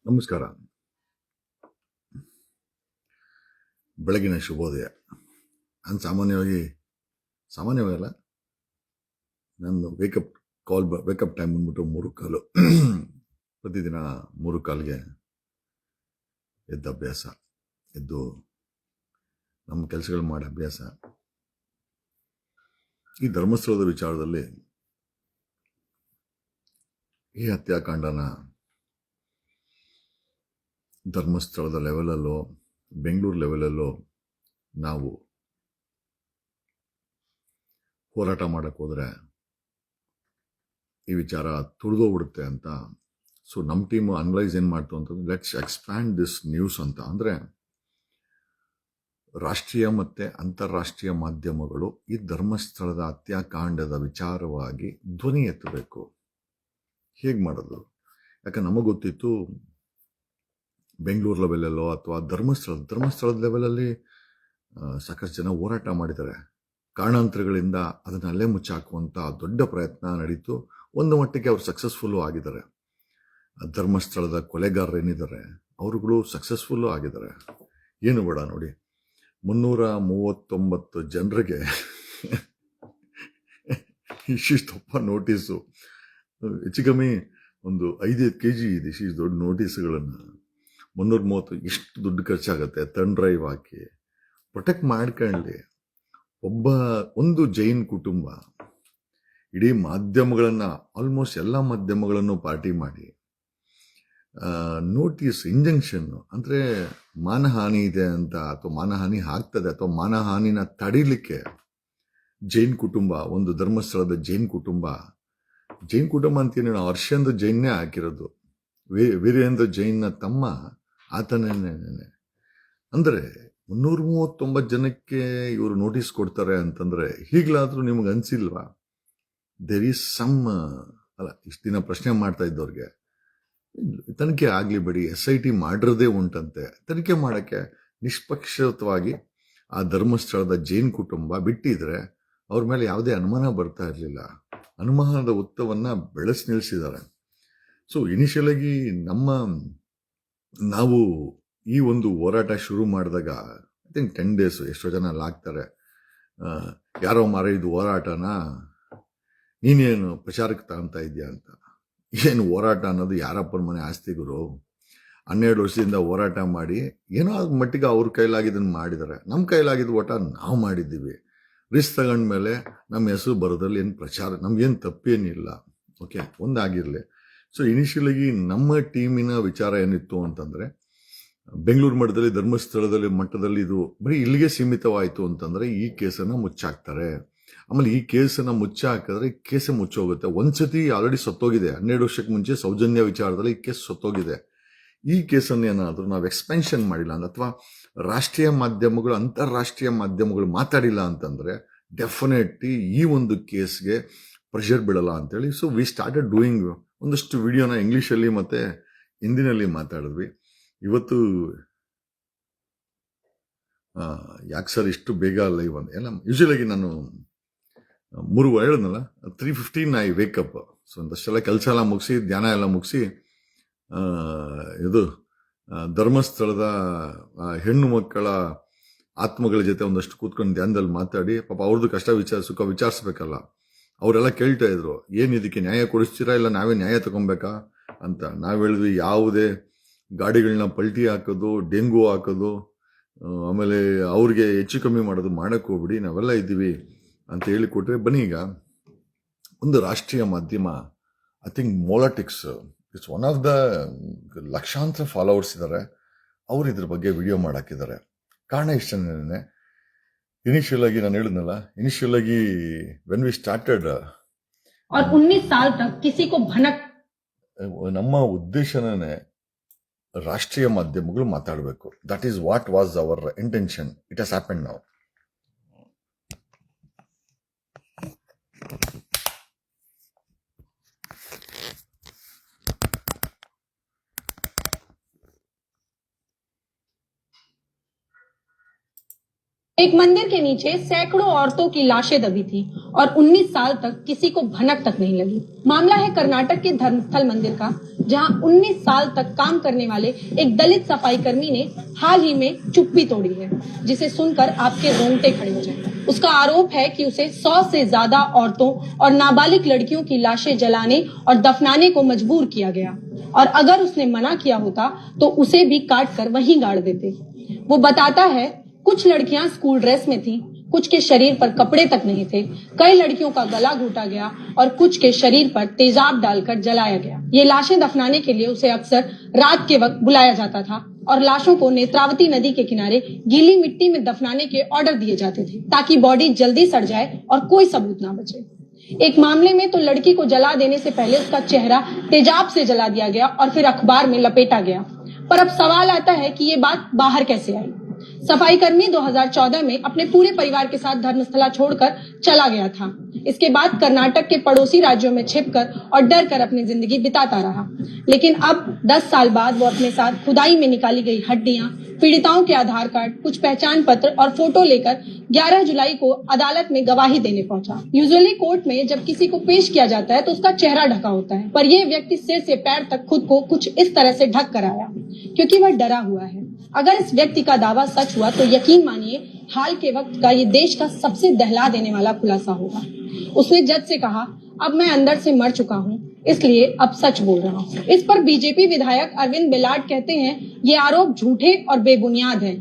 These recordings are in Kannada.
ನಮಸ್ಕಾರ. ಬೆಳಗಿನ ಶುಭೋದಯ. ನಾನು ಸಾಮಾನ್ಯವಾಗಲ್ಲ, ನನ್ನ ವೇಕಪ್ ಟೈಮ್ ಬಂದ್ಬಿಟ್ಟು 3:15. ಪ್ರತಿದಿನ 3:15ಗೆ ಎದ್ದ ಅಭ್ಯಾಸ, ಎದ್ದು ನಮ್ಮ ಕೆಲಸಗಳು ಮಾಡೋ ಅಭ್ಯಾಸ. ಈ ಧರ್ಮಸ್ಥಳದ ವಿಚಾರದಲ್ಲಿ ಈ ಹತ್ಯಾಕಾಂಡನ ಧರ್ಮಸ್ಥಳದ ಲೆವೆಲಲ್ಲೋ ಬೆಂಗಳೂರು ಲೆವೆಲಲ್ಲೋ ನಾವು ಹೋರಾಟ ಮಾಡಕ್ಕೆ ಹೋದರೆ ಈ ವಿಚಾರ ತುಳಿದೋಗ್ಬಿಡುತ್ತೆ ಅಂತ. ಸೊ ನಮ್ಮ ಟೀಮು ಅನಲೈಸ್ ಏನು ಮಾಡ್ತು ಅಂತಂದ್ರೆ, ಲೆಟ್ಸ್ ಎಕ್ಸ್ಪ್ಯಾಂಡ್ ದಿಸ್ ನ್ಯೂಸ್ ಅಂತ. ಅಂದರೆ ರಾಷ್ಟ್ರೀಯ ಮತ್ತು ಅಂತಾರಾಷ್ಟ್ರೀಯ ಮಾಧ್ಯಮಗಳು ಈ ಧರ್ಮಸ್ಥಳದ ಹತ್ಯಾಕಾಂಡದ ವಿಚಾರವಾಗಿ ಧ್ವನಿ ಎತ್ತಬೇಕು. ಹೇಗೆ ಮಾಡೋದು? ಯಾಕೆ ನಮಗೆ ಗೊತ್ತಿತ್ತು ಬೆಂಗಳೂರು ಲೆವೆಲಲ್ಲೋ ಅಥವಾ ಧರ್ಮಸ್ಥಳದ ಲೆವೆಲಲ್ಲಿ ಸಾಕಷ್ಟು ಜನ ಹೋರಾಟ ಮಾಡಿದ್ದಾರೆ. ಕಾರಣಾಂತರಗಳಿಂದ ಅದನ್ನು ಅಲ್ಲೇ ಮುಚ್ಚಾಕುವಂಥ ದೊಡ್ಡ ಪ್ರಯತ್ನ ನಡೀತು. ಒಂದು ಮಟ್ಟಿಗೆ ಅವರು ಸಕ್ಸಸ್ಫುಲ್ಲು ಆಗಿದ್ದಾರೆ. ಧರ್ಮಸ್ಥಳದ ಕೊಲೆಗಾರರೇನಿದ್ದಾರೆ ಅವರುಗಳು ಸಕ್ಸಸ್ಫುಲ್ಲು ಆಗಿದ್ದಾರೆ. ಏನು ಬೇಡ ನೋಡಿ, 339 ಜನರಿಗೆ ಇಷ್ಟಿಷ್ಟಪ್ಪ ನೋಟಿಸು, ಹೆಚ್ಚು ಕಮ್ಮಿ ಒಂದು 5 kg ಇದೆ ಇಷ್ಟು ದೊಡ್ಡ ನೋಟಿಸ್ಗಳನ್ನು. 330 ಎಷ್ಟು ದುಡ್ಡು ಖರ್ಚಾಗತ್ತೆ ತನ್ ಡ್ರೈವ್ ಹಾಕಿ ಪ್ರೊಟೆಕ್ಟ್ ಮಾಡ್ಕೊಳ್ಳಿ. ಒಂದು ಜೈನ್ ಕುಟುಂಬ ಇಡೀ ಮಾಧ್ಯಮಗಳನ್ನು, ಆಲ್ಮೋಸ್ಟ್ ಎಲ್ಲ ಮಾಧ್ಯಮಗಳನ್ನು ಪಾರ್ಟಿ ಮಾಡಿ ನೋಟಿಸ್, ಇಂಜಂಕ್ಷನ್ನು, ಅಂದರೆ ಮಾನಹಾನಿ ಇದೆ ಅಂತ, ಅಥವಾ ಮಾನಹಾನಿ ಆಗ್ತದೆ ಅಥವಾ ಮಾನಹಾನಿನ ತಡೀಲಿಕ್ಕೆ ಜೈನ್ ಕುಟುಂಬ, ಒಂದು ಧರ್ಮಸ್ಥಳದ ಜೈನ್ ಕುಟುಂಬ ಅಂತೀನಿ, ಹರ್ಷೇಂದ್ರ ಜೈನ್ನೇ ಹಾಕಿರೋದು. ವೀರೇಂದ್ರ ಜೈನ್ನ ತಮ್ಮ ಆತನೇ. ಅಂದರೆ 339 ಜನಕ್ಕೆ ಇವರು ನೋಟಿಸ್ ಕೊಡ್ತಾರೆ ಅಂತಂದರೆ, ಈಗಲಾದರೂ ನಿಮ್ಗೆ ಅನಿಸಿಲ್ವಾ ದೇರ್ ಈಸ್ ಸಮ್, ಅಲ್ಲ ಇಷ್ಟು ದಿನ ಪ್ರಶ್ನೆ ಮಾಡ್ತಾ ಇದ್ದವ್ರಿಗೆ ತನಿಖೆ ಆಗಲಿ ಬಿಡಿ, SIT ಮಾಡಿರೋದೇ ಉಂಟಂತೆ. ತನಿಖೆ ಮಾಡೋಕ್ಕೆ ನಿಷ್ಪಕ್ಷಪಾತವಾಗಿ ಆ ಧರ್ಮಸ್ಥಳದ ಜೈನ್ ಕುಟುಂಬ ಬಿಟ್ಟಿದ್ರೆ ಅವ್ರ ಮೇಲೆ ಯಾವುದೇ ಅನುಮಾನ ಬರ್ತಾ ಇರಲಿಲ್ಲ. ಅನುಮಾನದ ಹುತ್ತವನ್ನು ಬೆಳೆಸಿ ನಿಲ್ಲಿಸಿದ್ದಾರೆ. ಸೊ ಇನಿಷಿಯಲಾಗಿ ನಾವು ಈ ಒಂದು ಹೋರಾಟ ಶುರು ಮಾಡಿದಾಗ ಐ ಥಿಂಕ್ 10 days ಎಷ್ಟೋ ಜನ ಅಲ್ಲಿ ಆಗ್ತಾರೆ, ಯಾರೋ ಮಾರ ಇದು ಹೋರಾಟನ ನೀನೇನು ಪ್ರಚಾರಕ್ಕೆ ತಗೊಂತ ಇದೆಯಾ ಅಂತ. ಏನು ಹೋರಾಟ ಅನ್ನೋದು ಯಾರಪ್ಪನ ಮನೆ ಆಸ್ತಿ ಗುರು. 12 ವರ್ಷದಿಂದ ಹೋರಾಟ ಮಾಡಿ ಏನೋ ಅದು ಮಟ್ಟಿಗೆ ಅವ್ರ ಕೈಲಾಗಿದ್ದನ್ನು ಮಾಡಿದ್ದಾರೆ. ನಮ್ಮ ಕೈಲಾಗಿದ್ದ ಓಟ ನಾವು ಮಾಡಿದ್ದೀವಿ. ರಿಸ್ಕ್ ತಗೊಂಡ್ಮೇಲೆ ನಮ್ಮ ಹೆಸರು ಬರೋದ್ರಲ್ಲಿ ಏನು ಪ್ರಚಾರ, ನಮಗೇನು ತಪ್ಪೇನಿಲ್ಲ. ಓಕೆ, ಒಂದಾಗಿರಲಿ. ಸೊ ಇನಿಷಿಯಲಾಗಿ ನಮ್ಮ ಟೀಮಿನ ವಿಚಾರ ಏನಿತ್ತು ಅಂತಂದರೆ, ಬೆಂಗಳೂರು ಮಟ್ಟದಲ್ಲಿ, ಧರ್ಮಸ್ಥಳದಲ್ಲಿ ಮಟ್ಟದಲ್ಲಿ ಇದು ಬರೀ ಇಲ್ಲಿಗೆ ಸೀಮಿತವಾಯಿತು ಅಂತಂದರೆ ಈ ಕೇಸನ್ನು ಮುಚ್ಚಾಕ್ತಾರೆ. ಆಮೇಲೆ ಈ ಕೇಸನ್ನು ಮುಚ್ಚಾಕಿದ್ರೆ ಈ ಕೇಸೇ ಮುಚ್ಚೋಗುತ್ತೆ. ಒಂದ್ಸತಿ ಆಲ್ರೆಡಿ ಸತ್ತೋಗಿದೆ. 12 ವರ್ಷಕ್ಕೆ ಮುಂಚೆ ಸೌಜನ್ಯ ವಿಚಾರದಲ್ಲಿ ಈ ಕೇಸ್ ಸತ್ತೋಗಿದೆ. ಈ ಕೇಸನ್ನು ಏನಾದರೂ ನಾವು ಎಕ್ಸ್ಪೆನ್ಷನ್ ಮಾಡಿಲ್ಲ ಅಂತ, ಅಥವಾ ರಾಷ್ಟ್ರೀಯ ಮಾಧ್ಯಮಗಳು, ಅಂತಾರಾಷ್ಟ್ರೀಯ ಮಾಧ್ಯಮಗಳು ಮಾತಾಡಿಲ್ಲ ಅಂತಂದರೆ ಡೆಫಿನೆಟ್ಲಿ ಈ ಒಂದು ಕೇಸ್ಗೆ ಪ್ರೆಷರ್ ಬೀಳಲ್ಲ ಅಂತೇಳಿ. ಸೊ ವಿ ಸ್ಟಾರ್ಟೆಡ್ ಡೂಯಿಂಗ್ ಒಂದಷ್ಟು ವಿಡಿಯೋನ ಇಂಗ್ಲೀಷಲ್ಲಿ ಮತ್ತು ಹಿಂದಿನಲ್ಲಿ ಮಾತಾಡಿದ್ವಿ. ಇವತ್ತು ಯಾಕೆ ಸರ್ ಇಷ್ಟು ಬೇಗ ಲೈವ್ ಅಂತ ಎಲ್ಲ, ಯೂಶಲಾಗಿ ನಾನು 3:15 ಐ ವೇಕಪ್. ಸೊ ಒಂದಷ್ಟೆಲ್ಲ ಕೆಲಸ ಎಲ್ಲ ಮುಗಿಸಿ, ಧ್ಯಾನ ಎಲ್ಲ ಮುಗಿಸಿ, ಇದು ಧರ್ಮಸ್ಥಳದ ಹೆಣ್ಣು ಮಕ್ಕಳ ಆತ್ಮಗಳ ಜೊತೆ ಒಂದಷ್ಟು ಕೂತ್ಕೊಂಡು ಧ್ಯಾನದಲ್ಲಿ ಮಾತಾಡಿ, ಪಾಪ ಅವ್ರದ್ದು ಕಷ್ಟ ಸುಖ ವಿಚಾರಿಸ್ಬೇಕಲ್ಲ. ಅವರೆಲ್ಲ ಕೇಳ್ತಾ ಇದ್ರು, ಏನು ಇದಕ್ಕೆ ನ್ಯಾಯ ಕೊಡಿಸ್ತೀರಾ ಇಲ್ಲ ನಾವೇ ನ್ಯಾಯ ತಗೊಬೇಕಾ ಅಂತ. ನಾವು ಹೇಳಿದ್ವಿ, ಯಾವುದೇ ಗಾಡಿಗಳನ್ನ ಪಲ್ಟಿ ಹಾಕೋದು, ಡೆಂಗು ಹಾಕೋದು, ಆಮೇಲೆ ಅವ್ರಿಗೆ ಹೆಚ್ಚು ಕಮ್ಮಿ ಮಾಡೋದು ಮಾಡಕ್ಕೆ ಹೋಗ್ಬಿಡಿ, ನಾವೆಲ್ಲ ಇದ್ದೀವಿ ಅಂತ ಹೇಳಿಕೊಟ್ರೆ. ಬನ್ನಿ, ಈಗ ಒಂದು ರಾಷ್ಟ್ರೀಯ ಮಾಧ್ಯಮ, I think Molitics, it's one of the ಲಕ್ಷಾಂತರ ಫಾಲೋವರ್ಸ್ ಇದ್ದಾರೆ, ಅವ್ರು ಇದ್ರ ಬಗ್ಗೆ ವಿಡಿಯೋ ಮಾಡಾಕಿದ್ದಾರೆ. ಕಾರಣ ಇಷ್ಟನೇ, ಇನಿಷಿಯಲ್ ಆಗಿ ನಾನು ಹೇಳಿದ್ನಲ್ಲ, ಇನಿಷಿಯಲ್ ಆಗಿ ವೆನ್ ವಿ ಸ್ಟಾರ್ಟೆಡ್, 19 साल तक किसी को भनक, ನಮ್ಮ ಉದ್ದೇಶನೇ ರಾಷ್ಟ್ರೀಯ ಮಾಧ್ಯಮಗಳು ಮಾತಾಡಬೇಕು. That is what was our intention. It has happened now. एक मंदिर के नीचे सैकड़ों औरतों की लाशें दबी थी और 19 साल तक किसी को भनक तक नहीं लगी। मामला है कर्नाटक के धर्मस्थल मंदिर का, जहां 19 साल तक काम करने वाले एक दलित सफाई कर्मी ने हाल ही में चुप्पी तोड़ी है, जिसे सुनकर आपके रोंगटे खड़े हो जाएंगे। उसका आरोप है कि उसे 100 से ज्यादा औरतों और नाबालिग लड़कियों की लाशें जलाने और दफनाने को मजबूर किया गया, और अगर उसने मना किया होता तो उसे भी काट कर वहीं गाड़ देते। वो बताता है, कुछ लड़कियां स्कूल ड्रेस में थी, कुछ के शरीर पर कपड़े तक नहीं थे, कई लड़कियों का गला घोटा गया और कुछ के शरीर पर तेजाब डालकर जलाया गया। ये लाशें दफनाने के लिए उसे अक्सर रात के वक्त बुलाया जाता था और लाशों को नेत्रावती नदी के किनारे गीली मिट्टी में दफनाने के ऑर्डर दिए जाते थे, ताकि बॉडी जल्दी सड़ जाए और कोई सबूत ना बचे। एक मामले में तो लड़की को जला देने से पहले उसका चेहरा तेजाब से जला दिया गया और फिर अखबार में लपेटा गया। पर अब सवाल आता है कि ये बात बाहर कैसे आई। सफाई कर्मी 2014 में अपने पूरे परिवार के साथ धर्मस्थला छोड़कर चला गया था। इसके बाद कर्नाटक के पड़ोसी राज्यों में छिपकर और डर कर अपनी जिंदगी बिताता रहा। लेकिन अब 10 साल बाद वो अपने साथ खुदाई में निकाली गई हड्डियां, पीड़िताओं के आधार कार्ड, कुछ पहचान पत्र और फोटो लेकर 11 जुलाई को अदालत में गवाही देने पहुंचा। यूजुअली कोर्ट में जब किसी को पेश किया जाता है तो उसका चेहरा ढका होता है, पर यह व्यक्ति सिर से पैर तक खुद को कुछ इस तरह से ढक कर आया, क्योंकि वह डरा हुआ है। अगर इस व्यक्ति का दावा सच हुआ तो यकीन मानिए हाल के वक्त का ये देश का सबसे दहला देने वाला खुलासा होगा। उसने जज से कहा, अब मैं अंदर से मर चुका हूँ, इसलिए अब सच बोल रहा हूँ। इस पर बीजेपी विधायक अरविंद बेलाट कहते हैं, ये आरोप झूठे और बेबुनियाद हैं।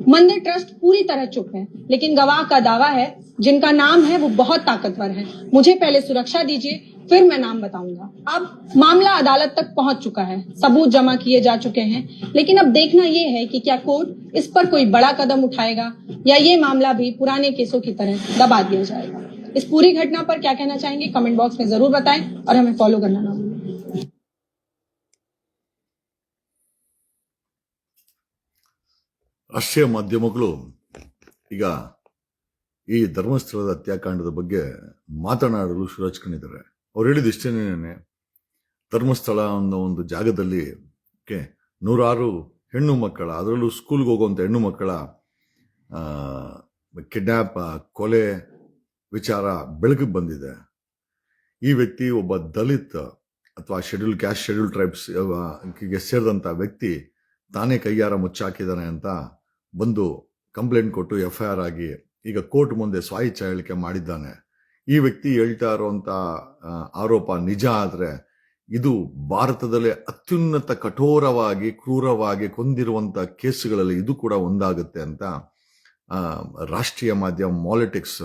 मंदिर ट्रस्ट पूरी तरह चुप है, लेकिन गवाह का दावा है, जिनका नाम है वो बहुत ताकतवर है। मुझे पहले सुरक्षा दीजिए, फिर मैं नाम बताऊंगा। अब मामला अदालत तक पहुंच चुका है, सबूत जमा किए जा चुके हैं, लेकिन अब देखना ये है कि क्या कोर्ट इस पर कोई बड़ा कदम उठाएगा या ये मामला भी पुराने केसों की तरह दबा दिया जाएगा। इस पूरी घटना पर क्या कहना चाहेंगे कमेंट बॉक्स में जरूर बताएं और हमें फॉलो करना ना भूलें। ರಾಷ್ಟ್ರೀಯ ಮಾಧ್ಯಮಗಳು ಈಗ ಈ ಧರ್ಮಸ್ಥಳದ ಹತ್ಯಾಕಾಂಡದ ಬಗ್ಗೆ ಮಾತನಾಡಲು ಶುರು ಹಚ್ಕೊಂಡಿದ್ದಾರೆ. ಅವ್ರು ಹೇಳಿದ ಇಷ್ಟೇನೇನೆ, ಧರ್ಮಸ್ಥಳ ಅನ್ನೋ ಒಂದು ಜಾಗದಲ್ಲಿ ನೂರಾರು ಹೆಣ್ಣು ಮಕ್ಕಳ, ಅದರಲ್ಲೂ ಸ್ಕೂಲ್ಗೆ ಹೋಗುವಂಥ ಹೆಣ್ಣು ಮಕ್ಕಳ ಕಿಡ್ನ್ಯಾಪ್, ಕೊಲೆ ವಿಚಾರ ಬೆಳಕಿಗೆ ಬಂದಿದೆ. ಈ ವ್ಯಕ್ತಿ ಒಬ್ಬ ದಲಿತ್ ಅಥವಾ ಶೆಡ್ಯೂಲ್ ಕ್ಯಾಸ್ಟ್, ಶೆಡ್ಯೂಲ್ ಟ್ರೈಬ್ಸ್ ಸೇರಿದಂಥ ವ್ಯಕ್ತಿ ತಾನೇ ಕೈಯಾರ ಮುಚ್ಚಾಕಿದ್ದಾನೆ ಅಂತ ಬಂದು ಕಂಪ್ಲೇಂಟ್ ಕೊಟ್ಟು FIR ಆಗಿ ಈಗ ಕೋರ್ಟ್ ಮುಂದೆ ಸ್ವಾಯಿಚ್ಛ ಹೇಳಿಕೆ ಮಾಡಿದ್ದಾನೆ. ಈ ವ್ಯಕ್ತಿ ಹೇಳ್ತಾ ಇರುವಂತ ಆರೋಪ ನಿಜ ಆದ್ರೆ ಇದು ಭಾರತದಲ್ಲೇ ಅತ್ಯುನ್ನತ ಕಠೋರವಾಗಿ ಕ್ರೂರವಾಗಿ ಕೊಂದಿರುವಂತ ಕೇಸುಗಳಲ್ಲಿ ಇದು ಕೂಡ ಒಂದಾಗುತ್ತೆ ಅಂತ ರಾಷ್ಟ್ರೀಯ ಮಾಧ್ಯಮ ಮಾಲಿಟಿಕ್ಸ್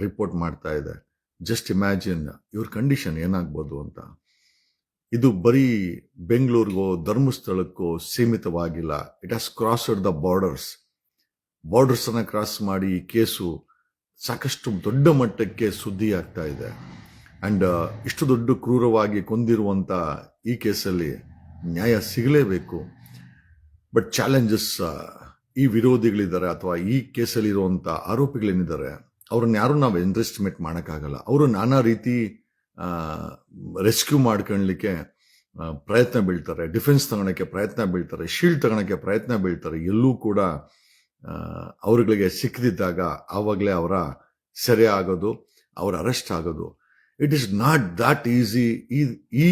ರಿಪೋರ್ಟ್ ಮಾಡ್ತಾ ಇದೆ. ಜಸ್ಟ್ ಇಮ್ಯಾಜಿನ್ ಇವ್ರ ಕಂಡೀಷನ್ ಏನಾಗ್ಬೋದು ಅಂತ. ಇದು ಬರೀ ಬೆಂಗಳೂರಿಗೋ ಧರ್ಮಸ್ಥಳಕ್ಕೋ ಸೀಮಿತವಾಗಿಲ್ಲ. It has crossed the borders ಅನ್ನ ಕ್ರಾಸ್ ಮಾಡಿ ಈ ಕೇಸು ಸಾಕಷ್ಟು ದೊಡ್ಡ ಮಟ್ಟಕ್ಕೆ ಸುದ್ದಿ ಆಗ್ತಾ ಇದೆ. ಅಂಡ್ ಇಷ್ಟು ದೊಡ್ಡ ಕ್ರೂರವಾಗಿ ಕೊಂದಿರುವಂತ ಈ ಕೇಸಲ್ಲಿ ನ್ಯಾಯ ಸಿಗಲೇಬೇಕು. ಬಟ್ ಚಾಲೆಂಜಸ್, ಈ ವಿರೋಧಿಗಳಿದ್ದಾರೆ ಅಥವಾ ಈ ಕೇಸಲ್ಲಿ ಇರುವಂತ ಆರೋಪಿಗಳೇನಿದ್ದಾರೆ ಅವ್ರನ್ನ ಯಾರು ನಾವು ಅಂಡರ್ಎಸ್ಟಿಮೇಟ್ ಮಾಡೋಕ್ಕಾಗಲ್ಲ. ಅವರು ನಾನಾ ರೀತಿ ರೆಸ್ಕ್ಯೂ ಮಾಡ್ಕೊಳ್ಳಲಿಕ್ಕೆ ಪ್ರಯತ್ನ ಬೀಳ್ತಾರೆ, ಡಿಫೆನ್ಸ್ ತಗೊಳಕ್ಕೆ ಪ್ರಯತ್ನ ಬೀಳ್ತಾರೆ, ಶೀಲ್ಡ್ ತಗೊಳಕ್ಕೆ ಪ್ರಯತ್ನ ಬೀಳ್ತಾರೆ. ಎಲ್ಲೂ ಕೂಡ ಅವ್ರಗಳಿಗೆ ಸಿಕ್ಕದಿದ್ದಾಗ ಆವಾಗಲೇ ಅವರ ಸೆರೆ ಆಗೋದು, ಅವರ ಅರೆಸ್ಟ್ ಆಗೋದು. It is not that easy. ಈ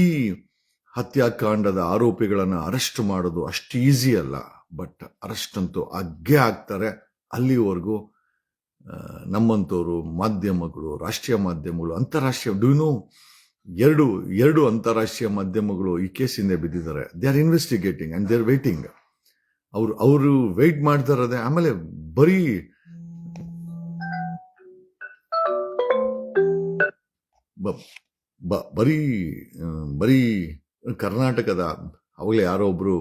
ಹತ್ಯಾಕಾಂಡದ ಆರೋಪಿಗಳನ್ನು ಅರೆಸ್ಟ್ ಮಾಡೋದು ಅಷ್ಟು ಈಸಿ ಅಲ್ಲ. ಬಟ್ ಅರೆಸ್ಟ್ ಅಂತೂ ಅಗ್ಗೇ ಆಗ್ತಾರೆ. ಅಲ್ಲಿವರೆಗೂ ನಮ್ಮಂಥವ್ರು ಮಾಧ್ಯಮಗಳು, ರಾಷ್ಟ್ರೀಯ ಮಾಧ್ಯಮಗಳು, ಅಂತಾರಾಷ್ಟ್ರೀಯ ಎರಡು ಅಂತಾರಾಷ್ಟ್ರೀಯ ಮಾಧ್ಯಮಗಳು ಈ ಕೇಸ್ ಹಿಂದೆ ಬಿದ್ದಿದ್ದಾರೆ. They are investigating and they are waiting. ಅವರು ವೇಟ್ ಮಾಡ್ತಾ ಇರೋದೆ. ಆಮೇಲೆ ಬರೀ ಕರ್ನಾಟಕದ ಅವಾಗಲೇ ಯಾರೋ ಒಬ್ರು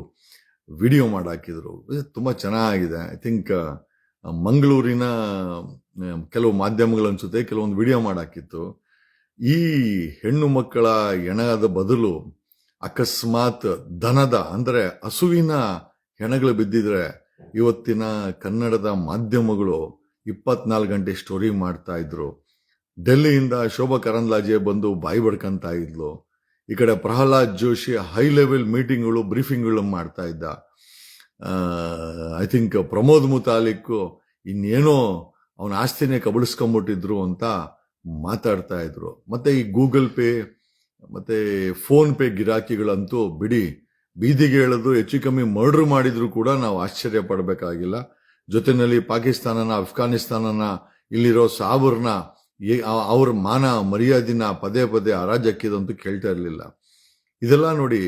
ವಿಡಿಯೋ ಮಾಡಾಕಿದ್ರು, ತುಂಬಾ ಚೆನ್ನಾಗಿದೆ. ಐ ಥಿಂಕ್ ಮಂಗಳೂರಿನ ಕೆಲವು ಮಾಧ್ಯಮಗಳು ಅನ್ಸುತ್ತೆ ಕೆಲವೊಂದು ವಿಡಿಯೋ ಮಾಡಾಕಿತ್ತು. ಈ ಹೆಣ್ಣು ಮಕ್ಕಳ ಹೆಣದ ಬದಲು ಅಕಸ್ಮಾತ್ ದನದ ಅಂದ್ರೆ ಹಸುವಿನ ಹೆಣಗಳು ಬಿದ್ದಿದ್ರೆ ಇವತ್ತಿನ ಕನ್ನಡದ ಮಾಧ್ಯಮಗಳು 24 ಗಂಟೆ ಸ್ಟೋರಿ ಮಾಡ್ತಾ ಇದ್ರು. ಡೆಲ್ಲಿಯಿಂದ ಶೋಭಾ ಕರಂದ್ಲಾಜೆ ಬಂದು ಬಾಯಿ ಬಡ್ಕಂತ ಇದ್ಲು. ಈ ಕಡೆ ಪ್ರಹ್ಲಾದ್ ಜೋಶಿ ಹೈ ಲೆವೆಲ್ ಮೀಟಿಂಗ್ಗಳು, ಬ್ರೀಫಿಂಗ್ಗಳು ಮಾಡ್ತಾ ಇದ್ದ. ಐ ಥಿಂಕ್ ಪ್ರಮೋದ್ ಮುತಾಲಿಕ್ ಇನ್ನೇನೋ ಅವನ ಆಸ್ತಿನೇ ಕಬಳಿಸ್ಕೊಂಡ್ಬಿಟ್ಟಿದ್ರು ಅಂತ ಮಾತಾಡ್ತಾ ಇದ್ರು. ಮತ್ತೆ ಈ ಗೂಗಲ್ ಪೇ, ಮತ್ತೆ ಫೋನ್ ಪೇ ಗಿರಾಕಿಗಳಂತೂ ಬಿಡಿ, ಬೀದಿಗೆ ಎಳೆದು ಹೆಚ್ಚು ಕಮ್ಮಿ ಮರ್ಡರ್ ಮಾಡಿದ್ರು ಕೂಡ ನಾವು ಆಶ್ಚರ್ಯ ಪಡಬೇಕಾಗಿಲ್ಲ. ಜೊತೆಯಲ್ಲಿ ಪಾಕಿಸ್ತಾನನ, ಅಫ್ಘಾನಿಸ್ತಾನನ, ಇಲ್ಲಿರೋ ಸಾಬರ್ನ, ಅವ್ರ ಮಾನ ಮರ್ಯಾದಿನ ಪದೇ ಪದೇ ಹರಾಜಕ್ಕಿದಂತೂ ಕೇಳ್ತಾ ಇರಲಿಲ್ಲ. ಇದೆಲ್ಲ ನೋಡಿ,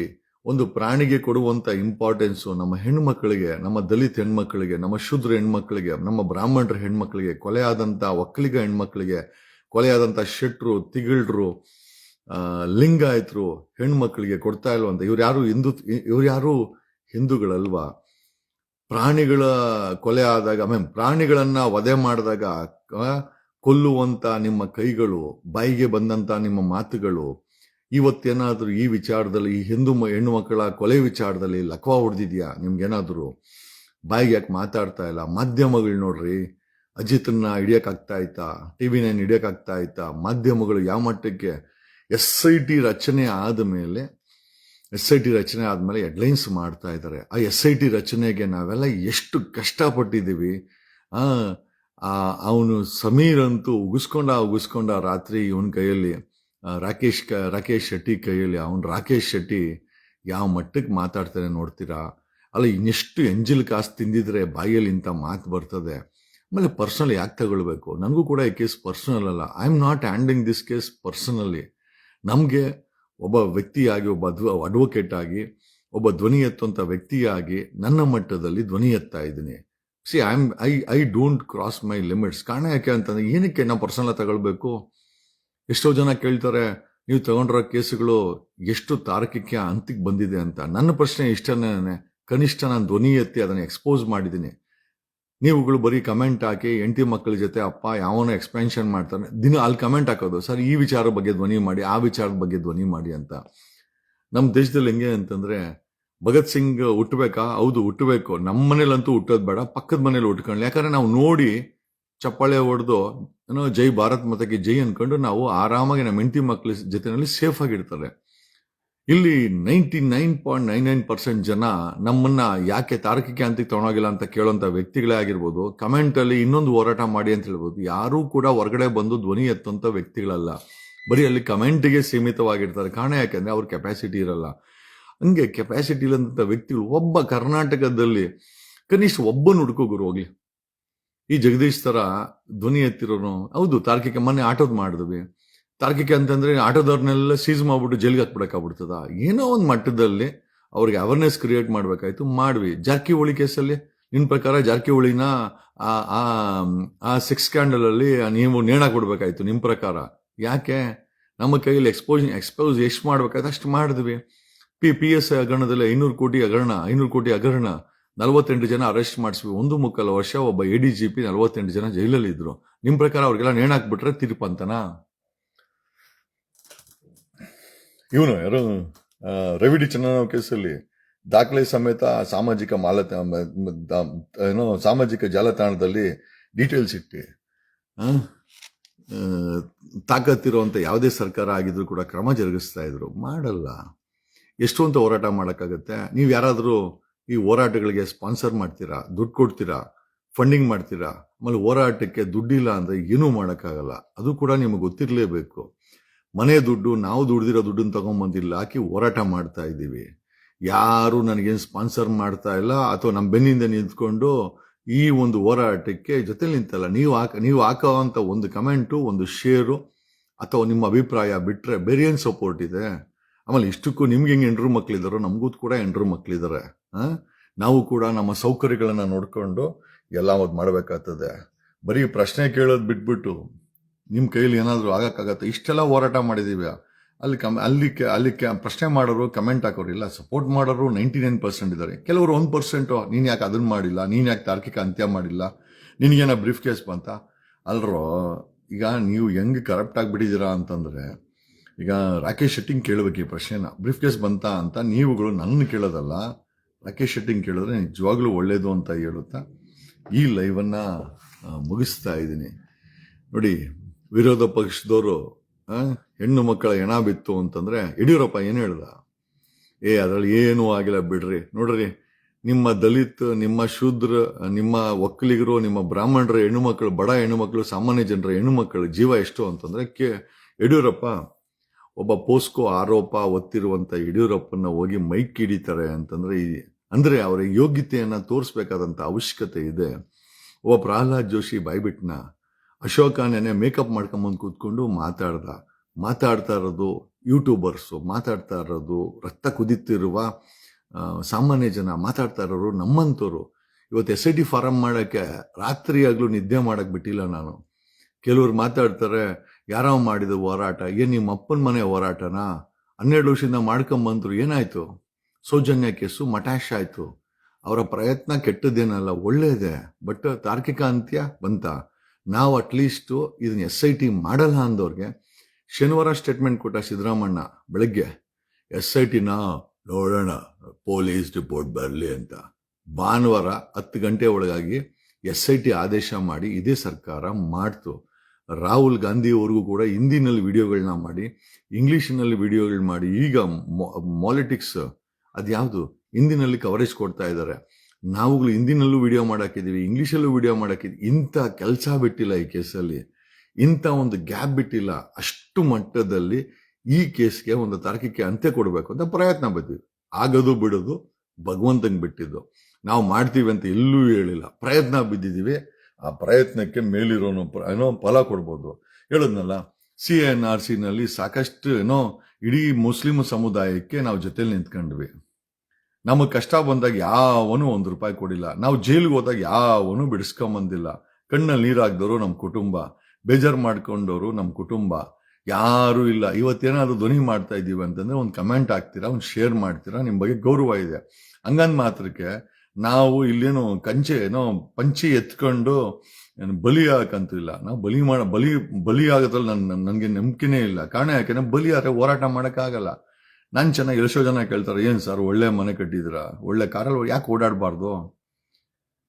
ಒಂದು ಪ್ರಾಣಿಗೆ ಕೊಡುವಂತ ಇಂಪಾರ್ಟೆನ್ಸು ನಮ್ಮ ಹೆಣ್ಮಕ್ಳಿಗೆ, ನಮ್ಮ ದಲಿತ ಹೆಣ್ಮಕ್ಳಿಗೆ, ನಮ್ಮ ಶೂದ್ರ ಹೆಣ್ಮಕ್ಳಿಗೆ, ನಮ್ಮ ಬ್ರಾಹ್ಮಣರ ಹೆಣ್ಮಕ್ಳಿಗೆ, ಕೊಲೆಯಾದಂತ ಒಕ್ಕಲಿಗ ಹೆಣ್ಮಕ್ಳಿಗೆ, ಕೊಲೆಯಾದಂತ ಶೆಟ್ರು, ತಿಗಿಳ್ರು, ಲಿಂಗಾಯತರು ಹೆಣ್ಮಕ್ಳಿಗೆ ಕೊಡ್ತಾ ಇಲ್ವಂತ. ಇವ್ರು ಯಾರು ಹಿಂದೂಗಳಲ್ವಾ? ಪ್ರಾಣಿಗಳ ಕೊಲೆ ಆದಾಗ, ಪ್ರಾಣಿಗಳನ್ನ ವಧೆ ಮಾಡಿದಾಗ ಕೊಲ್ಲುವಂತ ನಿಮ್ಮ ಕೈಗಳು, ಬಾಯಿಗೆ ಬಂದಂತ ನಿಮ್ಮ ಮಾತುಗಳು, ಇವತ್ತೇನಾದ್ರೂ ಈ ವಿಚಾರದಲ್ಲಿ, ಈ ಹಿಂದೂ ಹೆಣ್ಣು ಮಕ್ಕಳ ಕೊಲೆ ವಿಚಾರದಲ್ಲಿ ಲಕ್ವಾ ಹೊಡೆದಿದ್ಯಾ? ನಿಮ್ಗೇನಾದ್ರು ಬಾಯಿಗೆ ಯಾಕೆ ಮಾತಾಡ್ತಾ ಇಲ್ಲ? ಮಾಧ್ಯಮಗಳು ನೋಡ್ರಿ, ಅಜಿತನ್ನ ಹಿಡಿಯಕ್ಕಾಗ್ತಾ ಇತ್ತಾ? TV9 ಹಿಡಿಯಕ್ಕಾಗ್ತಾ ಇತ್ತಾ? ಮಾಧ್ಯಮಗಳು ಯಾವ ಮಟ್ಟಕ್ಕೆ SIT ರಚನೆ ಆದ್ಮೇಲೆ ಹೆಡ್ಲೈನ್ಸ್ ಮಾಡ್ತಾ ಇದ್ದಾರೆ. ಆ SIT ರಚನೆಗೆ ನಾವೆಲ್ಲ ಎಷ್ಟು ಕಷ್ಟಪಟ್ಟಿದ್ದೀವಿ. ಅವನು ಸಮೀರ್ ಅಂತೂ ಉಗಿಸ್ಕೊಂಡ ರಾತ್ರಿ ಇವನ್ ಕೈಯಲ್ಲಿ, ರಾಕೇಶ್ ಶೆಟ್ಟಿ ಕೈಯಲ್ಲಿ. ರಾಕೇಶ್ ಶೆಟ್ಟಿ ಯಾವ ಮಟ್ಟಕ್ಕೆ ಮಾತಾಡ್ತಾನೆ ನೋಡ್ತೀರಾ? ಅಲ್ಲ, ಇನ್ನೆಷ್ಟು ಎಂಜಿಲ್ ಕಾಸು ತಿಂದಿದ್ರೆ ಬಾಯಲ್ಲಿ ಇಂಥ ಮಾತು ಬರ್ತದೆ. ಆಮೇಲೆ ಪರ್ಸನಲ್ ಯಾಕೆ ತಗೊಳ್ಬೇಕು? ನನಗೂ ಕೂಡ ಈ ಕೇಸ್ ಪರ್ಸನಲ್ ಅಲ್ಲ. I am not handling this case personally. ನಮಗೆ ಒಬ್ಬ ವ್ಯಕ್ತಿಯಾಗಿ, ಒಬ್ಬ ಅಡ್ವೊಕೇಟ್ ಆಗಿ, ಒಬ್ಬ ಧ್ವನಿ ಎತ್ತುವಂಥ ವ್ಯಕ್ತಿಯಾಗಿ ನನ್ನ ಮಟ್ಟದಲ್ಲಿ ಧ್ವನಿ ಎತ್ತಾ ಇದ್ದೀನಿ. I don't cross my limits. ಕಾರಣ ಯಾಕೆ ಅಂತಂದ್ರೆ, ಏನಕ್ಕೆ ನಾವು ಪರ್ಸನಲ್ ತಗೊಳ್ಬೇಕು? ಎಷ್ಟೋ ಜನ ಕೇಳ್ತಾರೆ, ನೀವು ತಗೊಂಡಿರೋ ಕೇಸುಗಳು ಎಷ್ಟು ತಾರ್ಕಿಕ ಹಂತಕ್ಕೆ ಬಂದಿದೆ ಅಂತ. ನನ್ನ ಪ್ರಶ್ನೆ ಇಷ್ಟನೇ, ಕನಿಷ್ಠ ನಾನು ಧ್ವನಿ ಎತ್ತಿ ಅದನ್ನು ಎಕ್ಸ್ಪೋಸ್ ಮಾಡಿದ್ದೀನಿ. ನೀವುಗಳು ಬರೀ ಕಮೆಂಟ್ ಹಾಕಿ, ಹೆಂಡತಿ ಮಕ್ಕಳ ಜೊತೆ ಅಪ್ಪ ಯಾವನೋ ಎಕ್ಸ್ಪೆನ್ಷನ್ ಮಾಡ್ತಾನೆ, ಅಲ್ಲಿ ಕಮೆಂಟ್ ಹಾಕೋದು, ಸರ್ ಈ ವಿಚಾರದ ಬಗ್ಗೆ ಧ್ವನಿ ಮಾಡಿ, ಆ ವಿಚಾರದ ಬಗ್ಗೆ ಧ್ವನಿ ಮಾಡಿ ಅಂತ. ನಮ್ಮ ದೇಶದಲ್ಲಿ ಹೆಂಗೆ ಅಂತಂದ್ರೆ, ಭಗತ್ ಸಿಂಗ್ ಹುಟ್ಟಬೇಕಾ? ಹೌದು, ಹುಟ್ಟಬೇಕು. ನಮ್ಮ ಮನೇಲಂತೂ ಹುಟ್ಟೋದು ಬೇಡ, ಪಕ್ಕದ ಮನೇಲಿ ಹುಟ್ಕೊಳ್ಳಿ. ಯಾಕಂದ್ರೆ ನಾವು ನೋಡಿ ಚಪ್ಪಾಳೆ ಹೊಡೆದು ಜೈ ಭಾರತ್ ಮಾತಾಗೆ ಜೈ ಅನ್ಕೊಂಡು ನಾವು ಆರಾಮಾಗಿ ನಮ್ಮ ಹೆಂಡತಿ ಮಕ್ಕಳ ಜೊತೆನಲ್ಲಿ ಸೇಫ್ ಆಗಿರ್ತಾರೆ. ಇಲ್ಲಿ 99.99% ಜನ ನಮ್ಮನ್ನ ಯಾಕೆ ತಾರ್ಕಿಕ ಹಂತಕ್ಕೆ ತಗೊಂಡೋಗಿಲ್ಲ ಅಂತ ಕೇಳೋಂಥ ವ್ಯಕ್ತಿಗಳೇ ಆಗಿರ್ಬೋದು. ಕಮೆಂಟ್ ಅಲ್ಲಿ ಇನ್ನೊಂದು ಹೋರಾಟ ಮಾಡಿ ಅಂತ ಹೇಳ್ಬೋದು. ಯಾರೂ ಕೂಡ ಹೊರಗಡೆ ಬಂದು ಧ್ವನಿ ಎತ್ತುವಂತ ವ್ಯಕ್ತಿಗಳಲ್ಲ, ಬರೀ ಅಲ್ಲಿ ಕಮೆಂಟ್ಗೆ ಸೀಮಿತವಾಗಿರ್ತಾರೆ. ಕಾರಣ ಯಾಕೆಂದ್ರೆ ಅವ್ರ ಕೆಪಾಸಿಟಿ ಇರಲ್ಲ. ಹಂಗೆ ಕೆಪಾಸಿಟಿ ಇಲ್ಲಂತ ವ್ಯಕ್ತಿಗಳು ಒಬ್ಬ ಕರ್ನಾಟಕದಲ್ಲಿ ಕನಿಷ್ಠ ಒಬ್ಬನ ಹುಡುಕೋ ಗುರು ಹೋಗ್ಲಿ. ಈ ಜಗದೀಶ್ ತರ ಧ್ವನಿ ಎತ್ತಿರೋನು, ಹೌದು ತಾರ್ಕಿಕ, ಮೊನ್ನೆ ಆಟೋದ್ ಮಾಡಿದ್ವಿ. ತಾರ್ಕಿಕ ಅಂತಂದ್ರೆ ಆಟೋದವ್ರನ್ನೆಲ್ಲ ಸೀಸ್ ಮಾಡ್ಬಿಟ್ಟು ಜೈಲ್ಗೆ ಹಾಕ್ಬಿಡಕ್ಕಾಗ್ಬಿಡ್ತದ? ಏನೋ ಒಂದು ಮಟ್ಟದಲ್ಲಿ ಅವ್ರಿಗೆ ಅವೇರ್ನೆಸ್ ಕ್ರಿಯೇಟ್ ಮಾಡ್ಬೇಕಾಯ್ತು, ಮಾಡ್ವಿ. ಜಾರಕಿಹೊಳಿ ಕೇಸಲ್ಲಿ ನಿನ್ ಪ್ರಕಾರ ಜಾರಕಿಹೊಳಿನ ಆ ಸೆಕ್ಸ್ ಸ್ಕ್ಯಾಂಡಲ್ ಅಲ್ಲಿ ನೀವು ನೇಣಾಕ್ಬಿಡ್ಬೇಕಾಯ್ತು ನಿಮ್ ಪ್ರಕಾರ. ಯಾಕೆ? ನಮ್ಮ ಕೈಯಲ್ಲಿ ಎಕ್ಸ್ಪೋಸ್ ಎಷ್ಟು ಮಾಡ್ಬೇಕಾಯ್ತು ಅಷ್ಟು ಮಾಡಿದ್ವಿ. PS ಹಗರಣದಲ್ಲಿ 500 ಕೋಟಿ ಹಗರಣ 48 ಜನ ಅರೆಸ್ಟ್ ಮಾಡಿಸ್ವಿ. 1.25 ವರ್ಷ ಒಬ್ಬ ADGP 48 ಜನ ಜೈಲಲ್ಲಿ ಇದ್ರು. ನಿಮ್ ಪ್ರಕಾರ ಅವ್ರಿಗೆಲ್ಲ ನೇಣಾಕ್ಬಿಟ್ರೆ ತೀರ್ಪಂತನ? ಇವನು ಯಾರು, ರವಿ ಡಿ ಚಂದ್ರರಾವ್ ಕೇಸಲ್ಲಿ ದಾಖಲೆ ಸಮೇತ ಸಾಮಾಜಿಕ ಜಾಲತಾಣದಲ್ಲಿ ಡೀಟೇಲ್ಸ್ ಇಟ್ಟು ತಾಕತ್ತಿರುವಂತ ಯಾವುದೇ ಸರ್ಕಾರ ಆಗಿದ್ರು ಕೂಡ ಕ್ರಮ ಜರುಗಿಸ್ತಾ ಇದ್ರು. ಮಾಡಲ್ಲ. ಎಷ್ಟು ಅಂತ ಹೋರಾಟ ಮಾಡಕ್ಕಾಗತ್ತೆ? ನೀವು ಯಾರಾದ್ರೂ ಈ ಹೋರಾಟಗಳಿಗೆ ಸ್ಪಾನ್ಸರ್ ಮಾಡ್ತೀರಾ, ದುಡ್ಡು ಕೊಡ್ತೀರಾ, ಫಂಡಿಂಗ್ ಮಾಡ್ತೀರಾ? ಆಮೇಲೆ ಹೋರಾಟಕ್ಕೆ ದುಡ್ಡಿಲ್ಲ ಅಂದ್ರೆ ಏನೂ ಮಾಡೋಕ್ಕಾಗಲ್ಲ. ಅದು ಕೂಡ ನಿಮಗೆ ಗೊತ್ತಿರಲೇಬೇಕು. ಮನೆ ದುಡ್ಡು, ನಾವು ದುಡ್ದಿರೋ ದುಡ್ಡನ್ನು ತಗೊಂಡ್ಬಂದಿಲ್ಲ, ಹಾಕಿ ಹೋರಾಟ ಮಾಡ್ತಾ ಇದ್ದೀವಿ. ಯಾರು ನನಗೇನು ಸ್ಪಾನ್ಸರ್ ಮಾಡ್ತಾ ಇಲ್ಲ, ಅಥವಾ ನಮ್ಮ ಬೆನ್ನಿಂದ ನಿಂತ್ಕೊಂಡು ಈ ಒಂದು ಹೋರಾಟಕ್ಕೆ ಜೊತೆ ನಿಂತಲ್ಲ. ನೀವು ಹಾಕೋವಂಥ ಒಂದು ಕಮೆಂಟು, ಒಂದು ಶೇರು ಅಥವಾ ನಿಮ್ಮ ಅಭಿಪ್ರಾಯ ಬಿಟ್ರೆ ಬೇರೆ ಏನು ಸಪೋರ್ಟ್ ಇದೆ? ಆಮೇಲೆ ಇಷ್ಟಕ್ಕೂ ನಿಮ್ಗೆ ಹೆಂಗೆ ಹೆಂಡ್ರು ಮಕ್ಳಿದಾರೋ ನಮಗೂ ಕೂಡ ಹೆಂಡ್ರು ಮಕ್ಳಿದ್ದಾರೆ. ನಾವು ಕೂಡ ನಮ್ಮ ಸೌಕರ್ಯಗಳನ್ನ ನೋಡ್ಕೊಂಡು ಎಲ್ಲ ಮಾಡ್ಬೇಕಾಗ್ತದೆ. ಬರೀ ಪ್ರಶ್ನೆ ಕೇಳೋದು ಬಿಟ್ಬಿಟ್ಟು ನಿಮ್ಮ ಕೈಯಲ್ಲಿ ಏನಾದರೂ ಆಗಕ್ಕಾಗತ್ತೆ? ಇಷ್ಟೆಲ್ಲ ಹೋರಾಟ ಮಾಡಿದೀವಿ. ಅಲ್ಲಿ ಪ್ರಶ್ನೆ ಮಾಡೋರು, ಕಮೆಂಟ್ ಹಾಕೋರು ಇಲ್ಲ, ಸಪೋರ್ಟ್ ಮಾಡೋರು 99% ಇದ್ದಾರೆ. ಕೆಲವರು 1% ನೀನ್ ಯಾಕೆ ಅದನ್ನ ಮಾಡಿಲ್ಲ, ನೀನ್ ಯಾಕೆ ತಾರ್ಕಿಕ ಅಂತ್ಯ ಮಾಡಿಲ್ಲ, ನಿನ್ಗೇನ ಬ್ರೀಫ್ ಕೇಸ್ ಬಂತ ಅಲ್ರೋ? ಈಗ ನೀವು ಹೆಂಗ್ ಕರಪ್ಟ್ ಆಗಿಬಿಟ್ಟಿದ್ದೀರಾ ಅಂತಂದ್ರೆ, ಈಗ ರಾಕೇಶ್ ಶೆಟ್ಟಿಂಗ್ ಕೇಳಬೇಕು ಈ ಪ್ರಶ್ನೆನ, ಬ್ರೀಫ್ ಕೇಸ್ ಬಂತ ಅಂತ. ನೀವುಗಳು ನನ್ನ ಕೇಳೋದಲ್ಲ, ರಾಕೇಶ್ ಶೆಟ್ಟಿಂಗ್ ಕೇಳಿದ್ರೆ ನಿಜವಾಗ್ಲೂ ಒಳ್ಳೇದು ಅಂತ ಹೇಳುತ್ತಾ ಈ ಲೈವನ್ನ ಮುಗಿಸ್ತಾ ಇದ್ದೀನಿ. ನೋಡಿ, ವಿರೋಧ ಪಕ್ಷದವರು ಹೆಣ್ಣು ಮಕ್ಕಳ ಹೆಣ ಬಿತ್ತು ಅಂತಂದ್ರೆ ಯಡಿಯೂರಪ್ಪ ಏನು ಹೇಳ್ದ? ಅದರಲ್ಲಿ ಏನೂ ಆಗಿಲ್ಲ ಬಿಡ್ರಿ. ನೋಡ್ರಿ, ನಿಮ್ಮ ದಲಿತ್, ನಿಮ್ಮ ಶೂದ್ರ, ನಿಮ್ಮ ಒಕ್ಕಲಿಗರು, ನಿಮ್ಮ ಬ್ರಾಹ್ಮಣರ ಹೆಣ್ಣು ಮಕ್ಕಳು, ಬಡ ಹೆಣ್ಣು ಮಕ್ಕಳು, ಸಾಮಾನ್ಯ ಜನರ ಹೆಣ್ಣು ಮಕ್ಕಳು ಜೀವ ಎಷ್ಟು ಅಂತಂದ್ರೆ ಯಡಿಯೂರಪ್ಪ ಒಬ್ಬ ಪೋಸ್ಕೋ ಆರೋಪ ಹೊತ್ತಿರುವಂತ ಯಡಿಯೂರಪ್ಪನ ಹೋಗಿ ಮೈಕ್ ಹಿಡಿತಾರೆ ಅಂತಂದ್ರೆ ಅಂದ್ರೆ ಅವರ ಯೋಗ್ಯತೆಯನ್ನ ತೋರಿಸ್ಬೇಕಾದಂತ ಅವಶ್ಯಕತೆ ಇದೆ. ಒಬ್ಬ ಪ್ರಹ್ಲಾದ್ ಜೋಶಿ ಬಾಯ್ಬಿಟ್ನ, ಅಶೋಕ ನೆನೆ ಮೇಕಪ್ ಮಾಡ್ಕೊಂಬಂದು ಕೂತ್ಕೊಂಡು ಮಾತಾಡ್ತಾ ಇರೋದು ಯೂಟ್ಯೂಬರ್ಸು, ಮಾತಾಡ್ತಾ ಇರೋದು ರಕ್ತ ಕುದಿತಿರುವ ಸಾಮಾನ್ಯ ಜನ, ಮಾತಾಡ್ತಾ ಇರೋರು ನಮ್ಮಂತವ್ರು. ಇವತ್ತು SIT ಫಾರಂ ಮಾಡಕ್ಕೆ ರಾತ್ರಿ ಆಗ್ಲೂ ನಿದ್ದೆ ಮಾಡಕ್ ಬಿಟ್ಟಿಲ್ಲ ನಾನು. ಕೆಲವ್ರು ಮಾತಾಡ್ತಾರೆ, ಯಾರೋ ಮಾಡಿದ ಹೋರಾಟ, ಏನ್ ನಿಮ್ಮ ಅಪ್ಪನ ಮನೆ ಹೋರಾಟನಾ? 12 ವರ್ಷದಿಂದ ಮಾಡ್ಕೊಂಬಂದ್ರು, ಏನಾಯ್ತು? ಸೌಜನ್ಯ ಕೇಸು ಮಟಾಶ್ ಆಯ್ತು. ಅವರ ಪ್ರಯತ್ನ ಕೆಟ್ಟದ್ದೇನಲ್ಲ, ಒಳ್ಳೇದೇ. ಬಟ್ ತಾರ್ಕಿಕ ಅಂತ್ಯ ಬಂತ. ನಾವು ಅಟ್ಲೀಸ್ಟ್ ಇದನ್ನ SIT ಮಾಡಲ್ಲ ಅಂದವ್ರಿಗೆ ಶನಿವಾರ ಸ್ಟೇಟ್ಮೆಂಟ್ ಕೊಟ್ಟ ಸಿದ್ದರಾಮಣ್ಣ ಬೆಳಗ್ಗೆ, SITನ ನೋಡೋಣ, ಪೊಲೀಸ್ ರಿಪೋರ್ಟ್ ಬರಲಿ ಅಂತ. ಭಾನುವಾರ 10 ಗಂಟೆ ಒಳಗಾಗಿ SIT ಆದೇಶ ಮಾಡಿ ಇದೇ ಸರ್ಕಾರ ಮಾಡ್ತು. ರಾಹುಲ್ ಗಾಂಧಿ ಅವ್ರಿಗೂ ಕೂಡ ಹಿಂದಿನಲ್ಲಿ ವಿಡಿಯೋಗಳನ್ನ ಮಾಡಿ, ಇಂಗ್ಲಿಷ್ನಲ್ಲಿ ವಿಡಿಯೋಗಳು ಮಾಡಿ, ಈಗ ಮಾಲಿಟಿಕ್ಸ್ ಅದ್ಯಾವುದು ಹಿಂದಿನಲ್ಲಿ ಕವರೇಜ್ ಕೊಡ್ತಾ ಇದ್ದಾರೆ. ನಾವುಗಳು ಹಿಂದಿನಲ್ಲೂ ವಿಡಿಯೋ ಮಾಡಾಕಿದ್ದೀವಿ, ಇಂಗ್ಲಿಷಲ್ಲೂ ವಿಡಿಯೋ ಮಾಡಾಕಿದ್ವಿ. ಇಂಥ ಕೆಲಸ ಬಿಟ್ಟಿಲ್ಲ ಈ ಕೇಸಲ್ಲಿ, ಇಂಥ ಒಂದು ಗ್ಯಾಪ್ ಬಿಟ್ಟಿಲ್ಲ. ಅಷ್ಟು ಮಟ್ಟದಲ್ಲಿ ಈ ಕೇಸ್ಗೆ ಒಂದು ತಾರ್ಕಿಕ ಅಂತ್ಯ ಕೊಡಬೇಕು ಅಂತ ಪ್ರಯತ್ನ ಬಿದ್ದಿವಿ. ಆಗೋದು ಬಿಡೋದು ಭಗವಂತಂಗೆ ಬಿಟ್ಟಿದ್ದು. ನಾವು ಮಾಡ್ತೀವಿ ಅಂತ ಎಲ್ಲೂ ಹೇಳಿಲ್ಲ, ಪ್ರಯತ್ನ ಬಿದ್ದಿದ್ದೀವಿ. ಆ ಪ್ರಯತ್ನಕ್ಕೆ ಮೇಲಿರೋನು ಫಲ ಕೊಡ್ಬೋದು. ಹೇಳಿದ್ನಲ್ಲ, CNRC ನಲ್ಲಿ ಸಾಕಷ್ಟು ಇಡೀ ಮುಸ್ಲಿಂ ಸಮುದಾಯಕ್ಕೆ ನಾವು ಜೊತೆಲಿ ನಿಂತ್ಕೊಂಡ್ವಿ. ನಮಗೆ ಕಷ್ಟ ಬಂದಾಗ ಯಾವನು ₹1 ಕೊಡಿಲ್ಲ. ನಾವು ಜೈಲಿಗೆ ಹೋದಾಗ ಯಾವನು ಬಿಡಿಸ್ಕೊಂಬಂದಿಲ್ಲ. ಕಣ್ಣಲ್ಲಿ ನೀರಾಗ್ದವರು ನಮ್ಮ ಕುಟುಂಬ, ಬೇಜಾರು ಮಾಡ್ಕೊಂಡವರು ನಮ್ಮ ಕುಟುಂಬ, ಯಾರೂ ಇಲ್ಲ. ಇವತ್ತೇನಾದ್ರು ಧ್ವನಿ ಮಾಡ್ತಾ ಇದ್ದೀವಿ ಅಂತಂದ್ರೆ ಒಂದು ಕಮೆಂಟ್ ಹಾಕ್ತೀರಾ, ಒಂದು ಶೇರ್ ಮಾಡ್ತೀರಾ, ನಿಮ್ಮ ಬಗ್ಗೆ ಗೌರವ ಇದೆ. ಹಂಗಂದ್ ಮಾತ್ರಕ್ಕೆ ನಾವು ಇಲ್ಲೇನು ಪಂಚಿ ಎತ್ಕೊಂಡು ಬಲಿ ಹಾಕಂತಿಲ್ಲ. ನಾವು ಬಲಿ ಆಗೋದ್ರಲ್ಲಿ ನನಗೆ ನಂಬಿಕೆನೇ ಇಲ್ಲ. ಕಾರಣ ಯಾಕೆಂದ್ರೆ ಬಲಿ ಆದ್ರೆ ಹೋರಾಟ ಮಾಡೋಕ್ಕಾಗಲ್ಲ. ನಾನು ಚೆನ್ನಾಗಿ ಎಷ್ಟೋ ಜನ ಕೇಳ್ತಾರೆ, ಏನ್ ಸರ್ ಒಳ್ಳೆ ಮನೆ ಕಟ್ಟಿದ್ದೀರಾ, ಒಳ್ಳೆ ಕಾರಲ್ಲಿ ಯಾಕೆ ಓಡಾಡಬಾರ್ದು?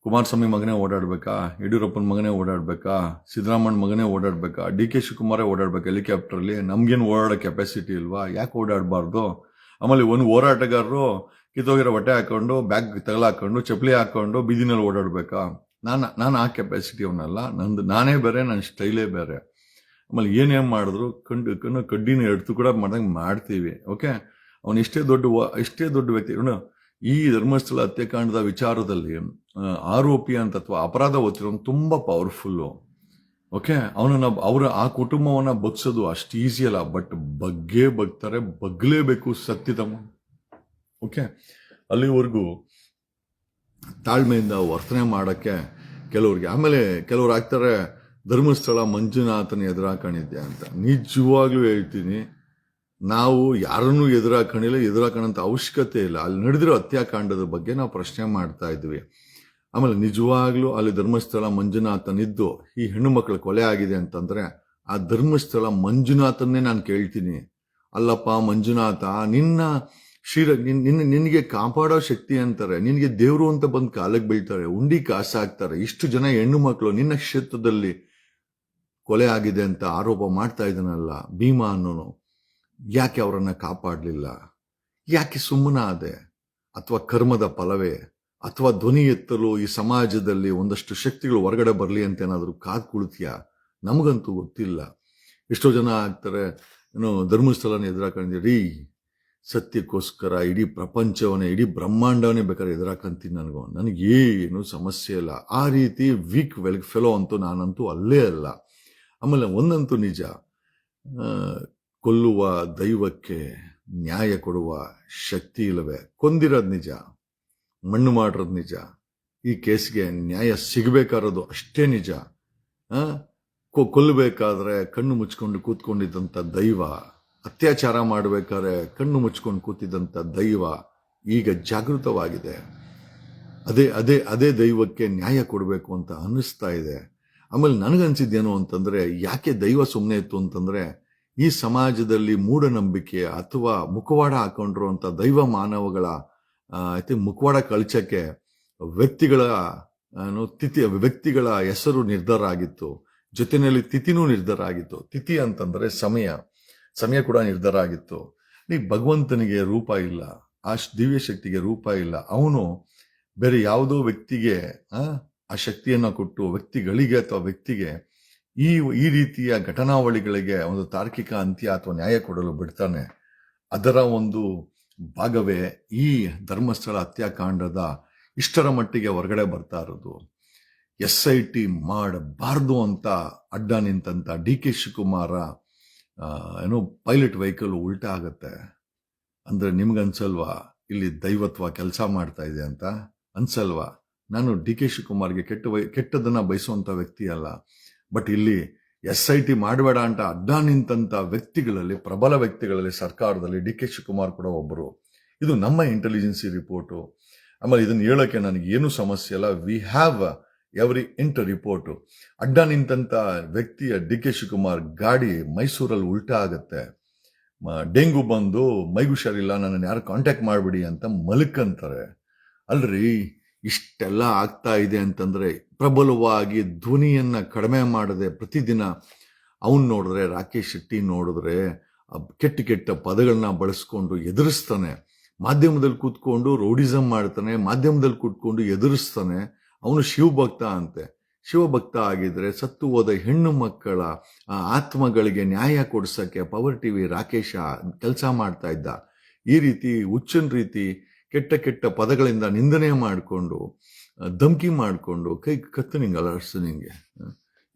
ಕುಮಾರಸ್ವಾಮಿ ಮಗನೇ ಓಡಾಡ್ಬೇಕಾ? ಯಡಿಯೂರಪ್ಪನ ಮಗನೇ ಓಡಾಡ್ಬೇಕಾ? ಸಿದ್ದರಾಮಣ್ಣ ಮಗನೇ ಓಡಾಡ್ಬೇಕಾ? DK ಶಿವಕುಮಾರೇ ಓಡಾಡ್ಬೇಕಾ ಹೆಲಿಕಾಪ್ಟರ್ಲಿ? ನಮ್ಗೇನು ಓಡಾಡೋ ಕೆಪಾಸಿಟಿ ಇಲ್ವಾ? ಯಾಕೆ ಓಡಾಡಬಾರ್ದು? ಆಮೇಲೆ ಒಂದು ಹೋರಾಟಗಾರರು ಕಿತ್ತೋಗಿರೋ ಬಟ್ಟೆ ಹಾಕೊಂಡು, ಬ್ಯಾಗ್ ತಗಲಾಕೊಂಡು, ಚಪ್ಪಲಿ ಹಾಕೊಂಡು ಬೀದಿನಲ್ಲಿ ಓಡಾಡ್ಬೇಕಾ? ನಾನು ಆ ಕೆಪಾಸಿಟಿ ಅವನಲ್ಲ. ನಾನೇ ಬೇರೆ, ನನ್ನ ಸ್ಟೈಲೇ ಬೇರೆ. ಆಮೇಲೆ ಏನೇನು ಮಾಡಿದ್ರು ಕಡ್ಡಿನ ಎಡ್ತು ಕೂಡ ಮಾಡ್ದಂಗೆ ಮಾಡ್ತೀವಿ. ಓಕೆ, ಅವನು ಎಷ್ಟೇ ದೊಡ್ಡ ವ್ಯಕ್ತಿ. ಈ ಧರ್ಮಸ್ಥಳ ಹತ್ಯಾಕಾಂಡದ ವಿಚಾರದಲ್ಲಿ ಆರೋಪಿ ಅಂತ ಅಥವಾ ಅಪರಾಧ ಹೊತ್ತಿರೋನು ತುಂಬಾ ಪವರ್ಫುಲ್ಲು. ಓಕೆ, ಆ ಕುಟುಂಬವನ್ನ ಬಗ್ಸೋದು ಅಷ್ಟು ಈಸಿ ಅಲ್ಲ. ಬಟ್ ಬಗ್ತಾರೆ, ಬಗ್ಲೇಬೇಕು ಸತ್ಯತಮ. ಓಕೆ, ಅಲ್ಲಿವರೆಗೂ ತಾಳ್ಮೆಯಿಂದ ವರ್ತನೆ ಮಾಡಕ್ಕೆ ಕೆಲವ್ರಿಗೆ. ಆಮೇಲೆ ಕೆಲವ್ರು ಆಗ್ತಾರೆ, ಧರ್ಮಸ್ಥಳ ಮಂಜುನಾಥನ ಎದುರಾಕಣಿದ್ಯಾ ಅಂತ. ನಿಜವಾಗ್ಲೂ ಹೇಳ್ತೀನಿ, ನಾವು ಯಾರನ್ನೂ ಎದುರಾಕಣಂತ ಅವಶ್ಯಕತೆ ಇಲ್ಲ. ಅಲ್ಲಿ ನಡೆದಿರೋ ಹತ್ಯಾಕಾಂಡದ ಬಗ್ಗೆ ನಾವು ಪ್ರಶ್ನೆ ಮಾಡ್ತಾ ಇದ್ವಿ. ಆಮೇಲೆ ನಿಜವಾಗ್ಲೂ ಅಲ್ಲಿ ಧರ್ಮಸ್ಥಳ ಮಂಜುನಾಥನಿದ್ದು ಈ ಹೆಣ್ಣು ಮಕ್ಕಳ ಕೊಲೆ ಆಗಿದೆ ಅಂತಂದ್ರೆ, ಆ ಧರ್ಮಸ್ಥಳ ಮಂಜುನಾಥನ್ನೇ ನಾನು ಕೇಳ್ತೀನಿ, ಅಲ್ಲಪ್ಪ ಮಂಜುನಾಥ, ನಿನಗೆ ಕಾಪಾಡೋ ಶಕ್ತಿ ಅಂತಾರೆ, ನಿನಗೆ ದೇವ್ರು ಅಂತ ಬಂದು ಕಾಲಕ್ಕೆ ಬೀಳ್ತಾರೆ, ಉಂಡಿ ಕಾಸು ಹಾಕ್ತಾರೆ. ಇಷ್ಟು ಜನ ಹೆಣ್ಣು ಮಕ್ಕಳು ನಿನ್ನ ಕ್ಷೇತ್ರದಲ್ಲಿ ಕೊಲೆ ಆಗಿದೆ ಅಂತ ಆರೋಪ ಮಾಡ್ತಾ ಇದ್ದಾನಲ್ಲ ಭೀಮಾ ಅನ್ನೋನು, ಯಾಕೆ ಅವರನ್ನ ಕಾಪಾಡಲಿಲ್ಲ? ಯಾಕೆ ಸುಮ್ಮನಾದೆ? ಅಥವಾ ಕರ್ಮದ ಫಲವೇ? ಅಥವಾ ಧ್ವನಿ ಎತ್ತಲು ಈ ಸಮಾಜದಲ್ಲಿ ಒಂದಷ್ಟು ಶಕ್ತಿಗಳು ಹೊರಗಡೆ ಬರಲಿ ಅಂತ ಏನಾದರೂ ಕಾದ್ ಕುಳಿತೀಯಾ? ನಮಗಂತೂ ಗೊತ್ತಿಲ್ಲ. ಎಷ್ಟೋ ಜನ ಆಗ್ತಾರೆ, ಧರ್ಮಸ್ಥಳನ ಎದುರಾಕೊಂಡಿದ್ದೀರಿ, ಸತ್ಯಕ್ಕೋಸ್ಕರ ಇಡೀ ಪ್ರಪಂಚವನ್ನೇ, ಇಡೀ ಬ್ರಹ್ಮಾಂಡವನ್ನೇ ಬೇಕಾದ್ರೆ ಎದುರಾಕಂತೀನಿ. ನನಗೇನು ಸಮಸ್ಯೆ ಇಲ್ಲ. ಆ ರೀತಿ ವೀಕ್ ಫೆಲೋ ಅಂತೂ ನಾನಂತೂ ಅಲ್ಲೇ ಅಲ್ಲ. ಆಮೇಲೆ ಒಂದಂತೂ ನಿಜ, ಕೊಲ್ಲುವ ದೈವಕ್ಕೆ ನ್ಯಾಯ ಕೊಡುವ ಶಕ್ತಿ ಇಲ್ಲವೇ? ಕೊಂದಿರೋದು ನಿಜ, ಮಣ್ಣು ಮಾಡಿರೋದು ನಿಜ. ಈ ಕೇಸ್ಗೆ ನ್ಯಾಯ ಸಿಗಬೇಕಾರೋದು ಅಷ್ಟೇ ನಿಜ. ಕೊಲ್ಲಬೇಕಾದ್ರೆ ಕಣ್ಣು ಮುಚ್ಕೊಂಡು ಕೂತ್ಕೊಂಡಿದ್ದಂಥ ದೈವ, ಅತ್ಯಾಚಾರ ಮಾಡಬೇಕಾದ್ರೆ ಕಣ್ಣು ಮುಚ್ಕೊಂಡು ಕೂತಿದ್ದಂಥ ದೈವ ಈಗ ಜಾಗೃತವಾಗಿದೆ. ಅದೇ ದೈವಕ್ಕೆ ನ್ಯಾಯ ಕೊಡಬೇಕು ಅಂತ ಅನ್ನಿಸ್ತಾ ಇದೆ. ಆಮೇಲೆ ನನಗನ್ಸಿದ್ದೇನು ಅಂತಂದ್ರೆ, ಯಾಕೆ ದೈವ ಸುಮ್ಮನೆ ಇತ್ತು ಅಂತಂದ್ರೆ, ಈ ಸಮಾಜದಲ್ಲಿ ಮೂಢನಂಬಿಕೆ ಅಥವಾ ಮುಖವಾಡ ಹಾಕೊಂಡಿರುವಂತ ದೈವ ಮಾನವಗಳ ಮುಖವಾಡ ಕಳಚಕ್ಕೆ ವ್ಯಕ್ತಿಗಳ ಹೆಸರು ನಿರ್ಧಾರ ಆಗಿತ್ತು, ಜೊತೆಯಲ್ಲಿ ತಿಥಿನೂ ನಿರ್ಧಾರ ಆಗಿತ್ತು. ತಿಥಿ ಅಂತಂದ್ರೆ ಸಮಯ ಕೂಡ ನಿರ್ಧಾರ ಆಗಿತ್ತು. ಭಗವಂತನಿಗೆ ರೂಪ ಇಲ್ಲ, ಆ ದಿವ್ಯ ಶಕ್ತಿಗೆ ರೂಪ ಇಲ್ಲ. ಅವನು ಬೇರೆ ಯಾವುದೋ ವ್ಯಕ್ತಿಗೆ ಆ ಶಕ್ತಿಯನ್ನ ಕೊಟ್ಟು ವ್ಯಕ್ತಿಗಳಿಗೆ ಅಥವಾ ವ್ಯಕ್ತಿಗೆ ಈ ರೀತಿಯ ಘಟನಾವಳಿಗಳಿಗೆ ಒಂದು ತಾರ್ಕಿಕ ಅಂತ್ಯ ಅಥವಾ ನ್ಯಾಯ ಕೊಡಲು ಬಿಡ್ತಾನೆ. ಅದರ ಒಂದು ಭಾಗವೇ ಈ ಧರ್ಮಸ್ಥಳ ಹತ್ಯಾಕಾಂಡದ ಇಷ್ಟರ ಮಟ್ಟಿಗೆ ಹೊರಗಡೆ ಬರ್ತಾ ಇರೋದು. SIT ಮಾಡಬಾರ್ದು ಅಂತ ಅಡ್ಡ ನಿಂತಂತ DK ಶಿವಕುಮಾರ ಏನೋ ಪೈಲಟ್ ವೆಹಿಕಲ್ ಉಲ್ಟಾ ಆಗತ್ತೆ ಅಂದ್ರೆ ನಿಮ್ಗನ್ಸಲ್ವಾ ಇಲ್ಲಿ ದೈವತ್ವ ಕೆಲಸ ಮಾಡ್ತಾ ಇದೆ ಅಂತ? ಅನ್ಸಲ್ವಾ? ನಾನು DK ಶಿವಕುಮಾರ್ಗೆ ಕೆಟ್ಟದನ್ನ ಬಯಸುವಂತ ವ್ಯಕ್ತಿ ಅಲ್ಲ. ಬಟ್ ಇಲ್ಲಿ SIT ಮಾಡಬೇಡ ಅಂತ ಅಡ್ಡ ನಿಂತಂತ ವ್ಯಕ್ತಿಗಳಲ್ಲಿ, ಪ್ರಬಲ ವ್ಯಕ್ತಿಗಳಲ್ಲಿ ಸರ್ಕಾರದಲ್ಲಿ DK ಶಿವಕುಮಾರ್ ಕೂಡ ಒಬ್ಬರು. ಇದು ನಮ್ಮ ಇಂಟೆಲಿಜೆನ್ಸಿ ರಿಪೋರ್ಟು. ಆಮೇಲೆ ಇದನ್ನ ಹೇಳಕ್ಕೆ ನನಗೆ ಏನು ಸಮಸ್ಯೆ ಇಲ್ಲ. We have every report. ಅಡ್ಡ ನಿಂತಂತ ವ್ಯಕ್ತಿಯ DK ಶಿವಕುಮಾರ್ ಗಾಡಿ ಮೈಸೂರಲ್ಲಿ ಉಲ್ಟಾ ಆಗತ್ತೆ. ಡೆಂಗು ಬಂದು ಮೈಗೆ ಹುಷಾರಿಲ್ಲ, ನನ್ನನ್ನು ಯಾರು ಕಾಂಟ್ಯಾಕ್ಟ್ ಮಾಡ್ಬಿಡಿ ಅಂತ ಮಲ್ಕಂತಾರೆ. ಅಲ್ರಿ, ಇಷ್ಟೆಲ್ಲ ಆಗ್ತಾ ಇದೆ ಅಂತಂದ್ರೆ ಪ್ರಬಲವಾಗಿ ಧ್ವನಿಯನ್ನ ಕಡಿಮೆ ಮಾಡದೆ ಪ್ರತಿದಿನ ಅವನ್ ನೋಡಿದ್ರೆ, ರಾಕೇಶ್ ಶೆಟ್ಟಿ ನೋಡಿದ್ರೆ ಕೆಟ್ಟ ಪದಗಳನ್ನ ಬಳಸ್ಕೊಂಡು ಎದುರಿಸ್ತಾನೆ. ಮಾಧ್ಯಮದಲ್ಲಿ ಕೂತ್ಕೊಂಡು ರೌಡಿಸಂ ಮಾಡ್ತಾನೆ, ಮಾಧ್ಯಮದಲ್ಲಿ ಕೂತ್ಕೊಂಡು ಎದುರಿಸ್ತಾನೆ. ಅವನು ಶಿವಭಕ್ತ ಅಂತೆ. ಶಿವಭಕ್ತ ಆಗಿದ್ರೆ ಸತ್ತು ಹೋದ ಹೆಣ್ಣು ಮಕ್ಕಳ ಆತ್ಮಗಳಿಗೆ ನ್ಯಾಯ ಕೊಡ್ಸಕ್ಕೆ ಪವರ್ ಟಿವಿ ರಾಕೇಶ ಕೆಲಸ ಮಾಡ್ತಾ ಇದ್ದ. ಈ ರೀತಿ ಹುಚ್ಚನ್ ರೀತಿ ಕೆಟ್ಟ ಪದಗಳಿಂದ ನಿಂದನೆ ಮಾಡಿಕೊಂಡು, ಧಮಕಿ ಮಾಡಿಕೊಂಡು, ಕೈ ಕತ್ತು ನಿಂಗೆ ಅಲರ್ಸು ನಿಂಗೆ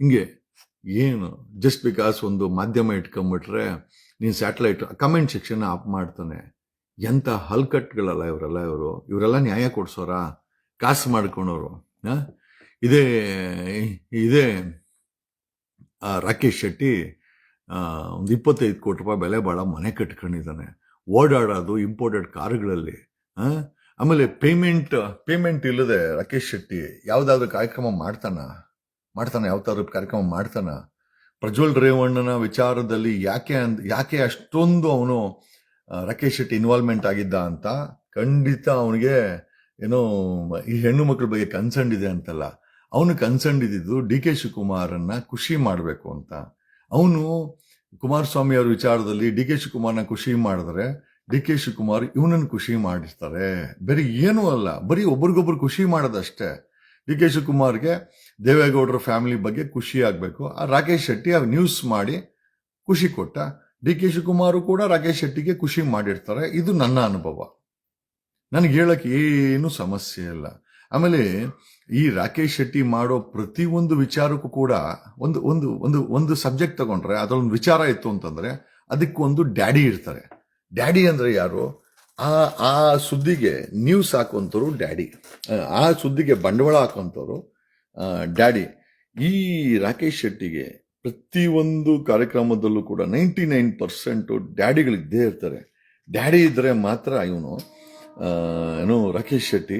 ಹಿಂಗೆ ಏನು ಜಸ್ಟ್ ಬಿಕಾಸ್ ಒಂದು ಮಾಧ್ಯಮ ಇಟ್ಕೊಂಡ್ಬಿಟ್ರೆ ನೀನು ಸ್ಯಾಟಲೈಟ್ ಕಮೆಂಟ್ ಸೆಕ್ಷನ್ ಆಫ್ ಮಾಡ್ತಾನೆ. ಎಂಥ ಹಲ್ಕಟ್ಗಳಲ್ಲ ಇವರೆಲ್ಲ ನ್ಯಾಯ ಕೊಡ್ಸೋರಾ? ಕಾಸು ಮಾಡ್ಕೊಂಡವರು. ಇದೇ ರಾಕೇಶ್ ಶೆಟ್ಟಿ ಒಂದು 25 ಕೋಟಿ ರೂಪಾಯಿ ಬೆಲೆ ಬಾಳ ಮನೆ ಕಟ್ಕೊಂಡಿದ್ದಾನೆ, ಓಡಾಡೋದು ಇಂಪೋರ್ಟೆಡ್ ಕಾರುಗಳಲ್ಲಿ. ಆಮೇಲೆ ಪೇಮೆಂಟ್ ಇಲ್ಲದೆ ರಾಕೇಶ್ ಶೆಟ್ಟಿ ಯಾವ್ದಾದ್ರು ಕಾರ್ಯಕ್ರಮ ಮಾಡ್ತಾನ? ಯಾವ್ದಾದ್ರು ಕಾರ್ಯಕ್ರಮ ಮಾಡ್ತಾನ? ಪ್ರಜ್ವಲ್ ರೇವಣ್ಣನ ವಿಚಾರದಲ್ಲಿ ಯಾಕೆ ಅಷ್ಟೊಂದು ಅವನು ರಾಕೇಶ್ ಶೆಟ್ಟಿ ಇನ್ವಾಲ್ವ್ಮೆಂಟ್ ಆಗಿದ್ದ ಅಂತ? ಖಂಡಿತ ಅವನಿಗೆ ಏನೋ ಈ ಹೆಣ್ಣು ಮಕ್ಕಳ ಬಗ್ಗೆ ಕನ್ಸರ್ನ್ ಇದೆ ಅಂತಲ್ಲ, ಅವನು ಕನ್ಸರ್ನ್ ಇದ್ದಿದ್ದು DK ಶಿವಕುಮಾರನ್ನ ಖುಷಿ ಮಾಡಬೇಕು ಅಂತ. ಅವನು ಕುಮಾರಸ್ವಾಮಿ ಅವ್ರ ವಿಚಾರದಲ್ಲಿ DK ಶಿವಕುಮಾರ್ನ ಖುಷಿ ಮಾಡಿದ್ರೆ DK ಶಿವಕುಮಾರ್ ಇವನನ್ನು ಖುಷಿ ಮಾಡಿರ್ತಾರೆ. ಬೇರೆ ಏನೂ ಅಲ್ಲ, ಬರೀ ಒಬ್ರಿಗೊಬ್ರು ಖುಷಿ ಮಾಡೋದಷ್ಟೇ. DK ಶಿವಕುಮಾರ್ಗೆ ದೇವೇಗೌಡರ ಫ್ಯಾಮಿಲಿ ಬಗ್ಗೆ ಖುಷಿ ಆಗ್ಬೇಕು. ಆ ರಾಕೇಶ್ ಶೆಟ್ಟಿ ಆ ನ್ಯೂಸ್ ಮಾಡಿ ಖುಷಿ ಕೊಟ್ಟ. DK ಶಿವಕುಮಾರ್ ಕೂಡ ರಾಕೇಶ್ ಶೆಟ್ಟಿಗೆ ಖುಷಿ ಮಾಡಿರ್ತಾರೆ. ಇದು ನನ್ನ ಅನುಭವ. ನನಗೆ ಹೇಳಕ್ಕೆ ಏನು ಸಮಸ್ಯೆ ಇಲ್ಲ. ಆಮೇಲೆ ಈ ರಾಕೇಶ್ ಶೆಟ್ಟಿ ಮಾಡೋ ಪ್ರತಿಯೊಂದು ವಿಚಾರಕ್ಕೂ ಕೂಡ ಒಂದು ಒಂದು ಒಂದು ಒಂದು ಸಬ್ಜೆಕ್ಟ್ ತಗೊಂಡ್ರೆ ಅದರೊಂದು ವಿಚಾರ ಇತ್ತು ಅಂತಂದ್ರೆ ಅದಕ್ಕೊಂದು ಡ್ಯಾಡಿ ಇರ್ತಾರೆ. ಡ್ಯಾಡಿ ಅಂದ್ರೆ ಯಾರು? ಆ ಸುದ್ದಿಗೆ ನ್ಯೂಸ್ ಹಾಕುವಂಥವ್ರು ಡ್ಯಾಡಿ, ಆ ಸುದ್ದಿಗೆ ಬಂಡವಾಳ ಹಾಕುವಂಥವ್ರು ಡ್ಯಾಡಿ. ಈ ರಾಕೇಶ್ ಶೆಟ್ಟಿಗೆ ಪ್ರತಿಯೊಂದು ಕಾರ್ಯಕ್ರಮದಲ್ಲೂ ಕೂಡ 99% ಡ್ಯಾಡಿಗಳಿದ್ದೇ ಇರ್ತಾರೆ. ಡ್ಯಾಡಿ ಇದ್ರೆ ಮಾತ್ರ ಇವನು ರಾಕೇಶ್ ಶೆಟ್ಟಿ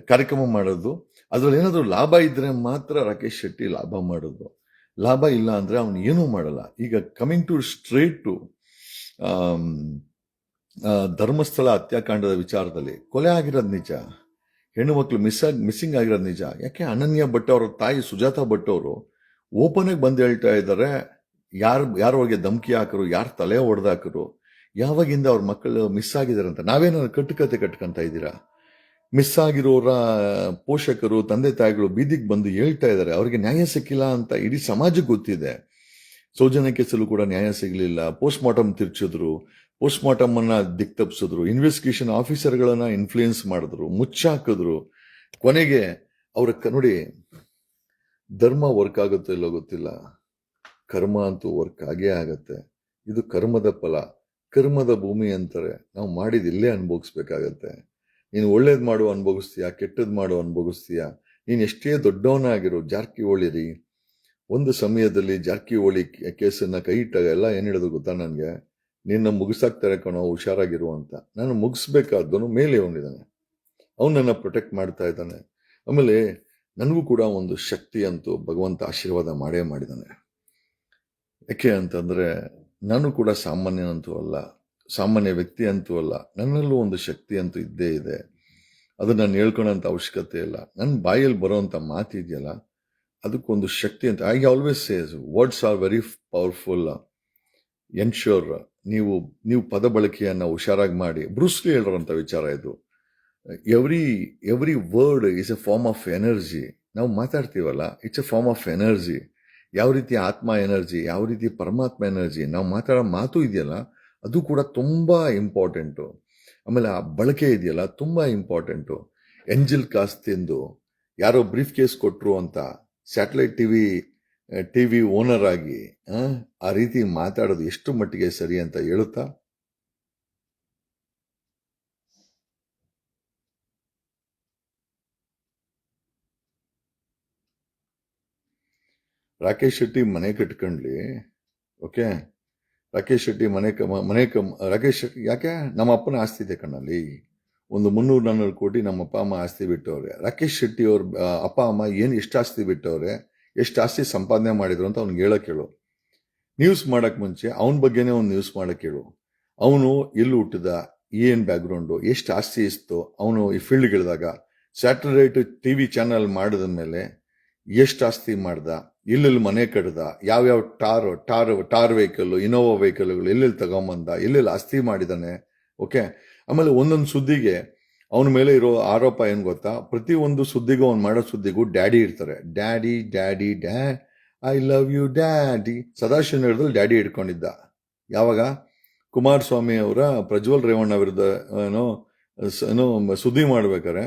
ಕಾರ್ಯಕ್ರಮ ಮಾಡೋದು. ಅದ್ರಲ್ಲಿ ಏನಾದರೂ ಲಾಭ ಇದ್ರೆ ಮಾತ್ರ ರಾಕೇಶ್ ಶೆಟ್ಟಿ ಲಾಭ ಮಾಡೋದು. ಲಾಭ ಇಲ್ಲ ಅಂದ್ರೆ ಅವನು ಏನೂ ಮಾಡಲ್ಲ. ಈಗ coming to straight to Dharmasthala ಹತ್ಯಾಕಾಂಡದ ವಿಚಾರದಲ್ಲಿ ಕೊಲೆ ಆಗಿರೋದು ನಿಜ, ಹೆಣ್ಣು ಮಕ್ಕಳು ಮಿಸ್ಸಿಂಗ್ ಆಗಿರೋದು ನಿಜ. ಯಾಕೆ ಅನನ್ಯ ಭಟ್ ಅವರ ತಾಯಿ ಸುಜಾತಾ ಭಟ್ ಅವರು ಓಪನ್ ಆಗಿ ಬಂದು ಹೇಳ್ತಾ ಇದ್ದಾರೆ, ಯಾರು ಅವ್ರಿಗೆ ಧಮಕಿ ಹಾಕರು, ಯಾರು ತಲೆ ಹೊಡೆದಾಕರು, ಯಾವಾಗಿಂದ ಅವ್ರ ಮಕ್ಕಳು ಮಿಸ್ ಆಗಿದ್ದಾರೆ ಅಂತ. ನಾವೇನಾದ್ರು ಕಟ್ಟುಕತೆ ಕಟ್ಕೊಂತ ಇದ್ದೀರಾ? ಮಿಸ್ ಆಗಿರೋರ ಪೋಷಕರು, ತಂದೆ ತಾಯಿಗಳು ಬೀದಿಗೆ ಬಂದು ಹೇಳ್ತಾ ಇದ್ದಾರೆ ಅವ್ರಿಗೆ ನ್ಯಾಯ ಸಿಕ್ಕಿಲ್ಲ ಅಂತ. ಇಡೀ ಸಮಾಜಕ್ಕೆ ಗೊತ್ತಿದೆ. ಸೌಜನ್ಯ ಕೇಸಲ್ಲೂ ಕೂಡ ನ್ಯಾಯ ಸಿಗಲಿಲ್ಲ. ಪೋಸ್ಟ್ ಮಾರ್ಟಮ್ ತಿರ್ಚಿದ್ರು, ಪೋಸ್ಟ್ ಮಾರ್ಟಮ್ ಅನ್ನ ದಿಕ್ತಪ್ಸಿದ್ರು, ಇನ್ವೆಸ್ಟಿಗೇಷನ್ ಆಫೀಸರ್ಗಳನ್ನ ಇನ್ಫ್ಲೂಯೆನ್ಸ್ ಮಾಡಿದ್ರು, ಮುಚ್ಚಾಕಿದ್ರು. ಕೊನೆಗೆ ಅವ್ರ ನೋಡಿ, ಧರ್ಮ ವರ್ಕ್ ಆಗುತ್ತೋ ಇಲ್ಲೋ ಗೊತ್ತಿಲ್ಲ, ಕರ್ಮ ಅಂತೂ ವರ್ಕ್ ಆಗೇ ಆಗತ್ತೆ. ಇದು ಕರ್ಮದ ಫಲ, ಕರ್ಮದ ಭೂಮಿ ಅಂತಾರೆ. ನಾವು ಮಾಡಿದ ಇಲ್ಲೇ ಅನುಭವಿಸ್ಬೇಕಾಗತ್ತೆ. ನೀನು ಒಳ್ಳೇದು ಮಾಡು ಅನುಭವಿಸ್ತೀಯ, ಕೆಟ್ಟದ್ ಮಾಡು ಅನುಭವಿಸ್ತೀಯ. ನೀನು ಎಷ್ಟೇ ದೊಡ್ಡವನಾಗಿರೋ, ಜಾರಕಿಹೊಳಿ ರೀ, ಒಂದು ಸಮಯದಲ್ಲಿ ಜಾರಕಿಹೊಳಿ ಕೇಸನ್ನ ಕೈ ಇಟ್ಟಾಗ ಎಲ್ಲ ಏನ್ ಹೇಳೋದು ಗೊತ್ತಾ ನನಗೆ? ನಿನ್ನ ಮುಗಿಸಾಕ್ತಾರೆ ಕಣೋ, ಹುಷಾರಾಗಿರು ಅಂತ. ನಾನು ಮುಗಿಸ್ಬೇಕಾದವನು ಮೇಲೆ ಅವನಿದ್ದಾನೆ, ಅವನು ನನ್ನ ಪ್ರೊಟೆಕ್ಟ್ ಮಾಡ್ತಾ ಇದ್ದಾನೆ. ಆಮೇಲೆ ನನಗೂ ಕೂಡ ಒಂದು ಶಕ್ತಿ ಅಂತೂ ಭಗವಂತ ಆಶೀರ್ವಾದ ಮಾಡೇ ಮಾಡಿದ್ದಾನೆ. ಯಾಕೆ ಅಂತಂದ್ರೆ ನಾನು ಕೂಡ ಸಾಮಾನ್ಯನಂತೂ ಅಲ್ಲ, ಸಾಮಾನ್ಯ ವ್ಯಕ್ತಿ ಅಂತೂ ಅಲ್ಲ. ನನ್ನಲ್ಲೂ ಒಂದು ಶಕ್ತಿ ಅಂತೂ ಇದ್ದೇ ಇದೆ. ಅದು ನಾನು ಹೇಳ್ಕೊಳ್ಳೋಂಥ ಅವಶ್ಯಕತೆ ಇಲ್ಲ. ನನ್ನ ಬಾಯಲ್ಲಿ ಬರೋವಂಥ ಮಾತಿದೆಯಲ್ಲ, ಅದಕ್ಕೊಂದು ಶಕ್ತಿ ಅಂತ. I always says words are very powerful. Ensure ನೀವು ಪದ ಬಳಕೆಯನ್ನು ಹುಷಾರಾಗಿ ಮಾಡಿ. ಬ್ರೂಸ್ಲಿ ಹೇಳಿರೋಂಥ ವಿಚಾರ ಇದು. Every word is a form of energy. ನಾವು ಮಾತಾಡ್ತೀವಲ್ಲ, it's a form of energy. ಯಾವ ರೀತಿ ಆತ್ಮ ಎನರ್ಜಿ, ಯಾವ ರೀತಿ ಪರಮಾತ್ಮ ಎನರ್ಜಿ, ನಾವು ಮಾತಾಡೋ ಮಾತು ಇದೆಯಲ್ಲ ಅದು ಕೂಡ ತುಂಬ ಇಂಪಾರ್ಟೆಂಟು. ಆಮೇಲೆ ಆ ಬಳಕೆ ಇದೆಯಲ್ಲ ತುಂಬ ಇಂಪಾರ್ಟೆಂಟು. ಎಂಜಿಲ್ ಕಾಸ್ತಿಂದು ಯಾರೋ ಬ್ರೀಫ್ ಕೇಸ್ ಕೊಟ್ಟರು ಅಂತ ಸ್ಯಾಟಲೈಟ್ ಟಿವಿ ಓನರ್ ಆಗಿ ಆ ರೀತಿ ಮಾತಾಡೋದು ಎಷ್ಟು ಮಟ್ಟಿಗೆ ಸರಿ ಅಂತ ಹೇಳುತ್ತಾ, ರಾಕೇಶ್ ಶೆಟ್ಟಿ ಮನೆ ಕಟ್ಕೊಂಡ್ಲಿ, ಓಕೆ, ರಾಕೇಶ್ ಶೆಟ್ಟಿ ರಾಕೇಶ್ ಶೆಟ್ಟಿ ಯಾಕೆ ನಮ್ಮ ಅಪ್ಪನ ಆಸ್ತಿ ಇದೆ ಕಣ್ಣಲ್ಲಿ, ಒಂದು 300-400 ಕೋಟಿ ನಮ್ಮ ಅಪ್ಪ ಅಮ್ಮ ಆಸ್ತಿ ಬಿಟ್ಟವ್ರೆ. ರಾಕೇಶ್ ಶೆಟ್ಟಿ ಅವ್ರ ಅಪ್ಪ ಅಮ್ಮ ಎಷ್ಟು ಆಸ್ತಿ ಬಿಟ್ಟವ್ರೆ, ಎಷ್ಟು ಆಸ್ತಿ ಸಂಪಾದನೆ ಮಾಡಿದ್ರು ಅಂತ ಅವ್ನಿಗೆ ಹೇಳಕ್ ಹೇಳು. ನ್ಯೂಸ್ ಮಾಡಕ್ ಮುಂಚೆ ಅವನ ಬಗ್ಗೆನೇ ಒಂದು ನ್ಯೂಸ್ ಮಾಡಕ್ ಹೇಳು. ಅವನು ಎಲ್ಲಿ ಹುಟ್ಟಿದ, ಏನ್ ಬ್ಯಾಕ್ಗ್ರೌಂಡು, ಎಷ್ಟು ಆಸ್ತಿ ಇತ್ತು, ಅವನು ಈ ಫೀಲ್ಡ್ಗೆ ಇಳಿದಾಗ ಸ್ಯಾಟಲೈಟ್ ಟಿವಿ ಚಾನಲ್ ಮಾಡಿದ ಮೇಲೆ ಎಷ್ಟು ಆಸ್ತಿ ಮಾಡ್ದ, ಎಲ್ಲೆಲ್ಲಿ ಮನೆ ಕಟ್ದ, ಯಾವ್ಯಾವ ಟಾರ್ ವೆಹಿಕಲ್, ಇನೋವಾ ವೆಹಿಕಲ್ಗಳು ಎಲ್ಲೆಲ್ಲಿ ತಗೊಂಬಂದ, ಎಲ್ಲೆಲ್ಲಿ ಆಸ್ತಿ ಮಾಡಿದಾನೆ. ಓಕೆ, ಆಮೇಲೆ ಒಂದೊಂದು ಸುದ್ದಿಗೆ ಅವನ ಮೇಲೆ ಇರೋ ಆರೋಪ ಏನ್ ಗೊತ್ತಾ, ಪ್ರತಿ ಒಂದು ಸುದ್ದಿಗೂ ಅವ್ನು ಮಾಡೋ ಸುದ್ದಿಗೂ ಡ್ಯಾಡಿ ಇರ್ತಾರೆ. Daddy daddy I love you daddy. ಸದಾಶಿವನಗರದಲ್ಲಿ ಡ್ಯಾಡಿ ಇಟ್ಕೊಂಡಿದ್ದ. ಯಾವಾಗ ಕುಮಾರಸ್ವಾಮಿ ಅವರ ಪ್ರಜ್ವಲ್ ರೇವಣ್ಣ ವಿರುದ್ಧ ಏನೋ ಸುದ್ದಿ ಮಾಡ್ಬೇಕಾರೆ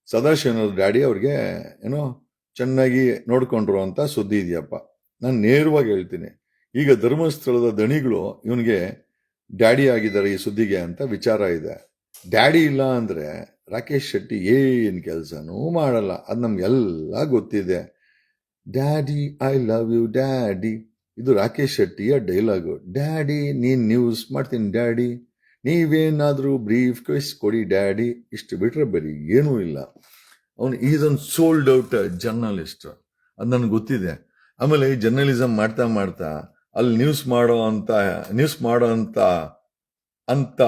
ಸದಾಶಿವನಗರದ ಡ್ಯಾಡಿ ಅವ್ರಿಗೆ ಚೆನ್ನಾಗಿ ನೋಡ್ಕೊಂಡ್ರು ಅಂತ ಸುದ್ದಿ ಇದೆಯಪ್ಪ. ನಾನು ನೇರವಾಗಿ ಹೇಳ್ತೀನಿ, ಈಗ ಧರ್ಮಸ್ಥಳದ ದಣಿಗಳು ಇವನಿಗೆ ಡ್ಯಾಡಿ ಆಗಿದ್ದಾರೆ ಈ ಸುದ್ದಿಗೆ ಅಂತ ವಿಚಾರ ಇದೆ. ಡ್ಯಾಡಿ ಇಲ್ಲ ಅಂದ್ರೆ ರಾಕೇಶ್ ಶೆಟ್ಟಿ ಏನ್ ಕೆಲಸನೂ ಮಾಡಲ್ಲ, ಅದು ನಮ್ಗೆಲ್ಲ ಗೊತ್ತಿದೆ. Daddy I love you daddy, ಇದು ರಾಕೇಶ್ ಶೆಟ್ಟಿಯ ಡೈಲಾಗು. ಡ್ಯಾಡಿ ನೀನ್ ನ್ಯೂಸ್ ಮಾಡ್ತೀನಿ ಡ್ಯಾಡಿ, ನೀವೇನಾದ್ರೂ ಬ್ರೀಫ್ ಕೇಸ್ ಕೊಡಿ ಡ್ಯಾಡಿ. ಇಷ್ಟು ಬಿಟ್ರೆ ಬರೀ ಏನೂ ಇಲ್ಲ. ಅವನು is one sold out journalist, ಅದು ನನಗೆ ಗೊತ್ತಿದೆ. ಆಮೇಲೆ ಈ ಜರ್ನಲಿಸಮ್ ಮಾಡ್ತಾ ಮಾಡ್ತಾ ಅಲ್ಲಿ ನ್ಯೂಸ್ ಮಾಡೋ ಅಂತ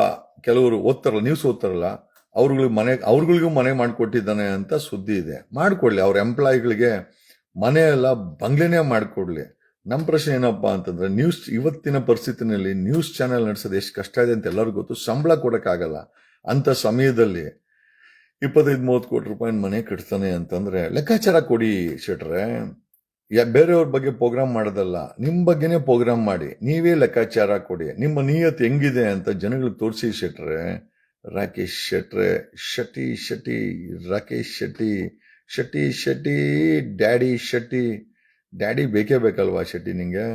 ಕೆಲವರು ನ್ಯೂಸ್ ಓದ್ತಾರಲ್ಲ, ಅವ್ರಗಳಿಗೂ ಮನೆ ಮಾಡಿಕೊಟ್ಟಿದ್ದಾನೆ ಅಂತ ಸುದ್ದಿ ಇದೆ. ಮಾಡ್ಕೊಡ್ಲಿ, ಅವ್ರ ಎಂಪ್ಲಾಯಿಗಳಿಗೆ ಮನೆ ಎಲ್ಲ ಬಂಗ್ಲೆನೇ ಮಾಡಿಕೊಡ್ಲಿ. ನಮ್ಮ ಪ್ರಶ್ನೆ ಏನಪ್ಪಾ ಅಂತಂದ್ರೆ, ಇವತ್ತಿನ ಪರಿಸ್ಥಿತಿನಲ್ಲಿ ನ್ಯೂಸ್ ಚಾನೆಲ್ ನಡೆಸೋದು ಎಷ್ಟು ಕಷ್ಟ ಇದೆ ಅಂತ ಎಲ್ಲರಿಗೂ ಗೊತ್ತು. ಸಂಬಳ ಕೊಡೋಕ್ಕಾಗಲ್ಲ. ಅಂತ ಸಮಯದಲ್ಲಿ 25-30 ಕೋಟಿ ರೂಪಾಯಿ ಮನೆ ಕಟ್ತಾನೆ ಅಂತಂದ್ರೆ ಲೆಕ್ಕಾಚಾರ ಕೊಡಿ ಶೆಟ್ರೆ. ಬೇರೆಯವ್ರ ಬಗ್ಗೆ ಪ್ರೋಗ್ರಾಮ್ ಮಾಡೋದಲ್ಲ, ನಿಮ್ಮ ಬಗ್ಗೆನೇ ಪ್ರೋಗ್ರಾಮ್ ಮಾಡಿ, ನೀವೇ ಲೆಕ್ಕಾಚಾರ ಕೊಡಿ. ನಿಮ್ಮ ನಿಯತ್ ಹೆಂಗಿದೆ ಅಂತ ಜನಗಳಿಗೆ ತೋರಿಸಿ ಶೆಟ್ರೆ. ರಾಕೇಶ್ ಶೆಟ್ರೆ, ಶೆಟ್ಟಿ ರಾಕೇಶ್ ಶೆಟ್ಟಿ ಡ್ಯಾಡಿ ಶೆಟ್ಟಿ. ಡ್ಯಾಡಿ ಬೇಕೇ ಬೇಕಲ್ವಾ ಶೆಟ್ಟಿ ನಿಂಗೆ?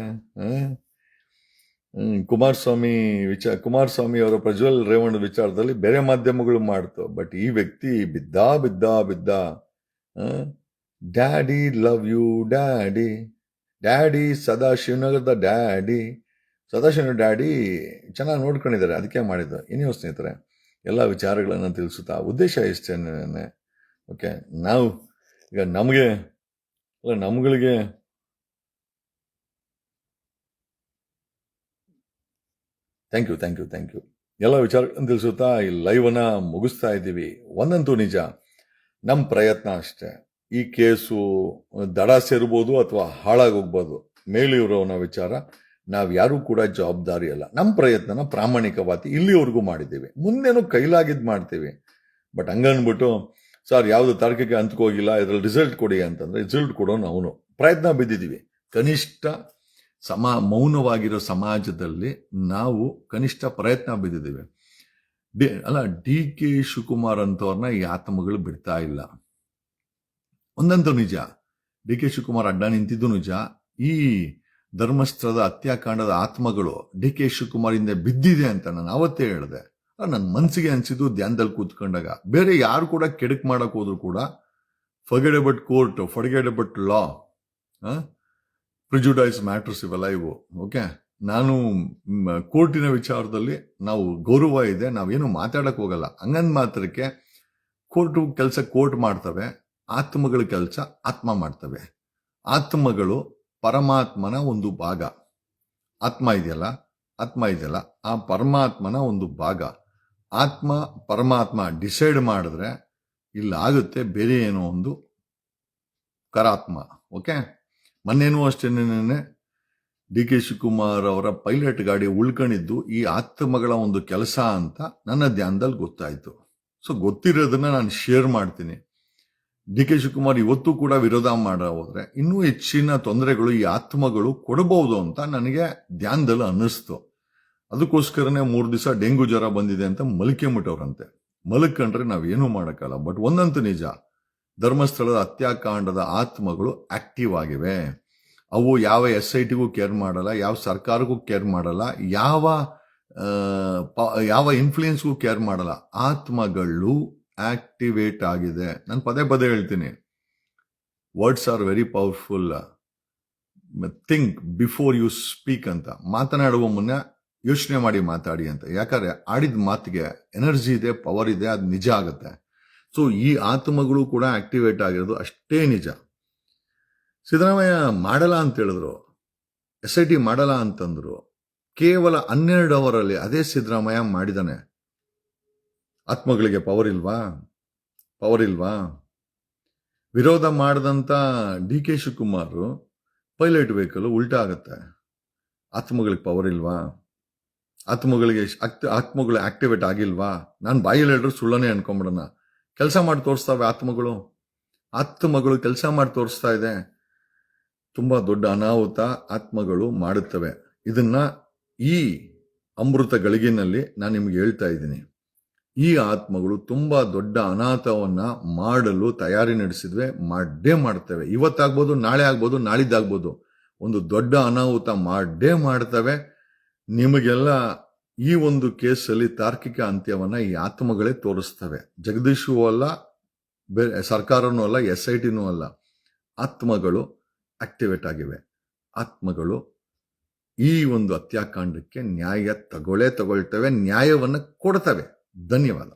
ಕುಮಾರಸ್ವಾಮಿ ಅವರ ಪ್ರಜ್ವಲ್ ರೇವಣ್ಣ ವಿಚಾರದಲ್ಲಿ ಬೇರೆ ಮಾಧ್ಯಮಗಳು ಮಾಡ್ತು, ಬಟ್ ಈ ವ್ಯಕ್ತಿ ಬಿದ್ದ ಡ್ಯಾಡಿ ಲವ್ ಯು ಡ್ಯಾಡಿ ಸದಾಶಿವನಗರದ ಸದಾಶಿವನ ಡ್ಯಾಡಿ ಚೆನ್ನಾಗಿ ನೋಡ್ಕೊಂಡಿದ್ದಾರೆ, ಅದಕ್ಕೆ ಮಾಡಿದ್ದು. ಇನ್ನೂ ಸ್ನೇಹಿತರೆ, ಎಲ್ಲ ವಿಚಾರಗಳನ್ನು ತಿಳಿಸುತ್ತಾ ಉದ್ದೇಶ ಇಷ್ಟೇನೆ. ಓಕೆ, ನಾವು ಈಗ ನಮ್ಗಳಿಗೆ ಥ್ಯಾಂಕ್ ಯು ಎಲ್ಲ ವಿಚಾರಗಳನ್ನು ತಿಳಿಸುತ್ತಾ ಈ ಲೈವನ್ನ ಮುಗಿಸ್ತಾ ಇದ್ದೀವಿ. ಒಂದಂತೂ ನಿಜ, ನಮ್ಮ ಪ್ರಯತ್ನ ಅಷ್ಟೇ. ಈ ಕೇಸು ದಡ ಸೇರ್ಬೋದು ಅಥವಾ ಹಾಳಾಗೋಗ್ಬೋದು, ಮೇಲಿರೋನ ವಿಚಾರ. ನಾವು ಯಾರೂ ಕೂಡ ಜವಾಬ್ದಾರಿ ಅಲ್ಲ. ನಮ್ಮ ಪ್ರಯತ್ನನ ಪ್ರಾಮಾಣಿಕವಾಗಿ ಇಲ್ಲಿವರೆಗೂ ಮಾಡಿದ್ದೀವಿ, ಮುಂದೇನು ಕೈಲಾಗಿದ್ದು ಮಾಡ್ತೀವಿ. ಬಟ್ ಹಂಗನ್ಬಿಟ್ಟು ಸರ್ ಯಾವುದು ತಾರ್ಕಿಕ ಹಂತಕ್ಕೋಗಿಲ್ಲ, ಇದರಲ್ಲಿ ರಿಸಲ್ಟ್ ಕೊಡಿ ಅಂತಂದ್ರೆ ರಿಸಲ್ಟ್ ಕೊಡೋನು ಅವನು. ಪ್ರಯತ್ನ ಬಿದ್ದಿದ್ದೀವಿ. ಕನಿಷ್ಠ ಮೌನವಾಗಿರೋ ಸಮಾಜದಲ್ಲಿ ನಾವು ಕನಿಷ್ಠ ಪ್ರಯತ್ನ ಬಿದ್ದಿದ್ದೀವಿ. ಡಿ.ಕೆ. ಶಿವಕುಮಾರ್ ಅಂತವ್ರನ್ನ ಈ ಆತ್ಮಗಳು ಬಿಡ್ತಾ ಇಲ್ಲ. ಒಂದಂತೂ ನಿಜ, ಡಿ.ಕೆ. ಶಿವಕುಮಾರ್ ಅಡ್ಡ ನಿಂತಿದ್ದು ನಿಜ. ಈ ಧರ್ಮಸ್ಥಳದ ಹತ್ಯಾಕಾಂಡದ ಆತ್ಮಗಳು ಡಿ.ಕೆ. ಶಿವಕುಮಾರ್ ಇಂದ ಬಿದ್ದಿದೆ ಅಂತ ನಾನು ಅವತ್ತೇ ಹೇಳಿದೆ. ನನ್ನ ಮನಸ್ಸಿಗೆ ಅನ್ಸಿದ್ದು ಧ್ಯಾನದಲ್ಲಿ ಕೂತ್ಕೊಂಡಾಗ. ಬೇರೆ ಯಾರು ಕೂಡ ಕೆಡಕ್ ಮಾಡಕ್ ಹೋದ್ರು ಕೂಡ ಫರ್ಗೆಟ್ ಕೋರ್ಟ್, ಫರ್ಗೆಟ್ ಲಾ, ಪ್ರಿಜುಡೈಸ್ ಮ್ಯಾಟರ್ಸ್ ಇವೆಲ್ಲ ಇವು. ಓಕೆ, ನಾನು ಕೋರ್ಟಿನ ವಿಚಾರದಲ್ಲಿ ನಾವು ಗೌರವ ಇದೆ, ನಾವೇನು ಮಾತಾಡಕ್ ಹೋಗಲ್ಲ. ಹಂಗಂದ್ ಮಾತ್ರಕ್ಕೆ ಕೋರ್ಟ್ ಮಾಡ್ತವೆ, ಆತ್ಮಗಳ ಕೆಲಸ ಆತ್ಮ ಮಾಡ್ತವೆ. ಆತ್ಮಗಳು ಪರಮಾತ್ಮನ ಒಂದು ಭಾಗ. ಆತ್ಮ ಇದೆಯಲ್ಲ, ಆ ಪರಮಾತ್ಮನ ಒಂದು ಭಾಗ. ಆತ್ಮ ಪರಮಾತ್ಮ ಡಿಸೈಡ್ ಮಾಡಿದ್ರೆ ಇಲ್ಲ ಆಗುತ್ತೆ, ಬೇರೆ ಏನೋ ಒಂದು ಕರಾತ್ಮ. ಓಕೆ, ಮೊನ್ನೇನೂ ಅಷ್ಟೇನೆ ಡಿ.ಕೆ. ಶಿವಕುಮಾರ್ ಅವರ ಪೈಲಟ್ ಗಾಡಿ ಉಳ್ಕೊಂಡಿದ್ದು ಈ ಆತ್ಮಗಳ ಒಂದು ಕೆಲಸ ಅಂತ ನನ್ನ ಧ್ಯಾನದಲ್ಲಿ ಗೊತ್ತಾಯ್ತು. ಸೊ ಗೊತ್ತಿರೋದನ್ನ ನಾನು ಶೇರ್ ಮಾಡ್ತೀನಿ. ಡಿ ಕೆ ಶಿವಕುಮಾರ್ ಇವತ್ತು ಕೂಡ ವಿರೋಧ ಮಾಡ ಹೋದ್ರೆ ಇನ್ನೂ ಹೆಚ್ಚಿನ ತೊಂದರೆಗಳು ಈ ಆತ್ಮಗಳು ಕೊಡಬಹುದು ಅಂತ ನನಗೆ ಧ್ಯಾನದಲ್ಲಿ ಅನ್ನಿಸ್ತು. ಅದಕ್ಕೋಸ್ಕರನೇ 3 ದಿವಸ ಡೆಂಗು ಜ್ವರ ಬಂದಿದೆ ಅಂತ ಮಲ್ಕೊಂಬಿಟ್ಟವ್ರಂತೆ. ಮಲ್ಕೊಂಡ್ರೆ ನಾವೇನು ಮಾಡಕ್ಕಲ್ಲ. ಬಟ್ ಒಂದಂತೂ ನಿಜ, ಧರ್ಮಸ್ಥಳದ ಹತ್ಯಾಕಾಂಡದ ಆತ್ಮಗಳು ಆಕ್ಟಿವ್ ಆಗಿವೆ. ಅವು ಯಾವ SITಗೂ ಕೇರ್ ಮಾಡಲ್ಲ, ಯಾವ ಸರ್ಕಾರಕ್ಕೂ ಕೇರ್ ಮಾಡಲ್ಲ, ಯಾವ ಇನ್ಫ್ಲೂಯೆನ್ಸ್ಗೂ ಕೇರ್ ಮಾಡಲ್ಲ. ಆತ್ಮಗಳು ಆಕ್ಟಿವೇಟ್ ಆಗಿದೆ. ನಾನು ಪದೇ ಪದೇ ಹೇಳ್ತೀನಿ, words are very powerful. Think before you speak ಅಂತ. ಮಾತನಾಡುವ ಮುನ್ನ ಯೋಚನೆ ಮಾಡಿ ಮಾತಾಡಿ ಅಂತ. ಯಾಕಂದ್ರೆ ಆಡಿದ ಮಾತಿಗೆ ಎನರ್ಜಿ ಇದೆ, ಪವರ್ ಇದೆ, ಅದು ನಿಜ ಆಗುತ್ತೆ. ಸೊ ಈ ಆತ್ಮಗಳು ಕೂಡ ಆಕ್ಟಿವೇಟ್ ಆಗಿರೋದು ಅಷ್ಟೇ ನಿಜ. ಸಿದ್ದರಾಮಯ್ಯ ಮಾಡಲ್ಲ ಅಂತ ಹೇಳಿದ್ರು, SIT ಮಾಡಲ್ಲ ಅಂತಂದ್ರು. ಕೇವಲ 12 ಅವರಲ್ಲಿ ಅದೇ ಸಿದ್ದರಾಮಯ್ಯ ಮಾಡಿದಾನೆ. ಆತ್ಮಗಳಿಗೆ ಪವರ್ ಇಲ್ವಾ? ವಿರೋಧ ಮಾಡಿದಂತ D K Shivakumar pilot vehicle ಉಲ್ಟಾ ಆಗತ್ತೆ. ಆತ್ಮಗಳಿಗೆ ಪವರ್ ಇಲ್ವಾ? ಆತ್ಮಗಳು ಆಕ್ಟಿವೇಟ್ ಆಗಿಲ್ವಾ? ನಾನು ಬಾಯಲ್ಲಿ ಹೇಳಿದ್ರು ಸುಳ್ಳನೆ ಅನ್ಕೊಂಬಿಡೋಣ. ಕೆಲಸ ಮಾಡಿ ತೋರಿಸ್ತಾವೆ ಆತ್ಮಗಳು ಕೆಲಸ ಮಾಡಿ ತೋರಿಸ್ತಾ ಇದೆ. ತುಂಬಾ ದೊಡ್ಡ ಅನಾಹುತ ಆತ್ಮಗಳು ಮಾಡುತ್ತವೆ. ಇದನ್ನ ಈ ಅಮೃತ ಗಳಿಗೆನಲ್ಲಿ ನಾನು ನಿಮ್ಗೆ ಹೇಳ್ತಾ ಇದ್ದೀನಿ. ಈ ಆತ್ಮಗಳು ತುಂಬಾ ದೊಡ್ಡ ಅನಾಹುತವನ್ನ ಮಾಡಲು ತಯಾರಿ ನಡೆಸಿದ್ವೆ, ಮಾಡೇ ಮಾಡ್ತವೆ. ಇವತ್ತಾಗ್ಬೋದು, ನಾಳೆ ಆಗ್ಬೋದು, ನಾಳಿದ್ದಾಗ್ಬೋದು. ಒಂದು ದೊಡ್ಡ ಅನಾಹುತ ಮಾಡೇ ಮಾಡ್ತವೆ. ನಿಮಗೆಲ್ಲ ಈ ಒಂದು ಕೇಸಲ್ಲಿ ತಾರ್ಕಿಕ ಅಂತ್ಯವನ್ನ ಈ ಆತ್ಮಗಳೇ ತೋರಿಸ್ತವೆ. ಜಗದೀಶೂ ಅಲ್ಲ, ಸರ್ಕಾರನೂ ಅಲ್ಲ, SITನೂ ಅಲ್ಲ. ಆತ್ಮಗಳು ಆಕ್ಟಿವೇಟ್ ಆಗಿವೆ. ಆತ್ಮಗಳು ಈ ಒಂದು ಹತ್ಯಾಕಾಂಡಕ್ಕೆ ನ್ಯಾಯ ತಗೊಳ್ತವೆ, ನ್ಯಾಯವನ್ನು ಕೊಡ್ತವೆ. ಧನ್ಯವಾದ.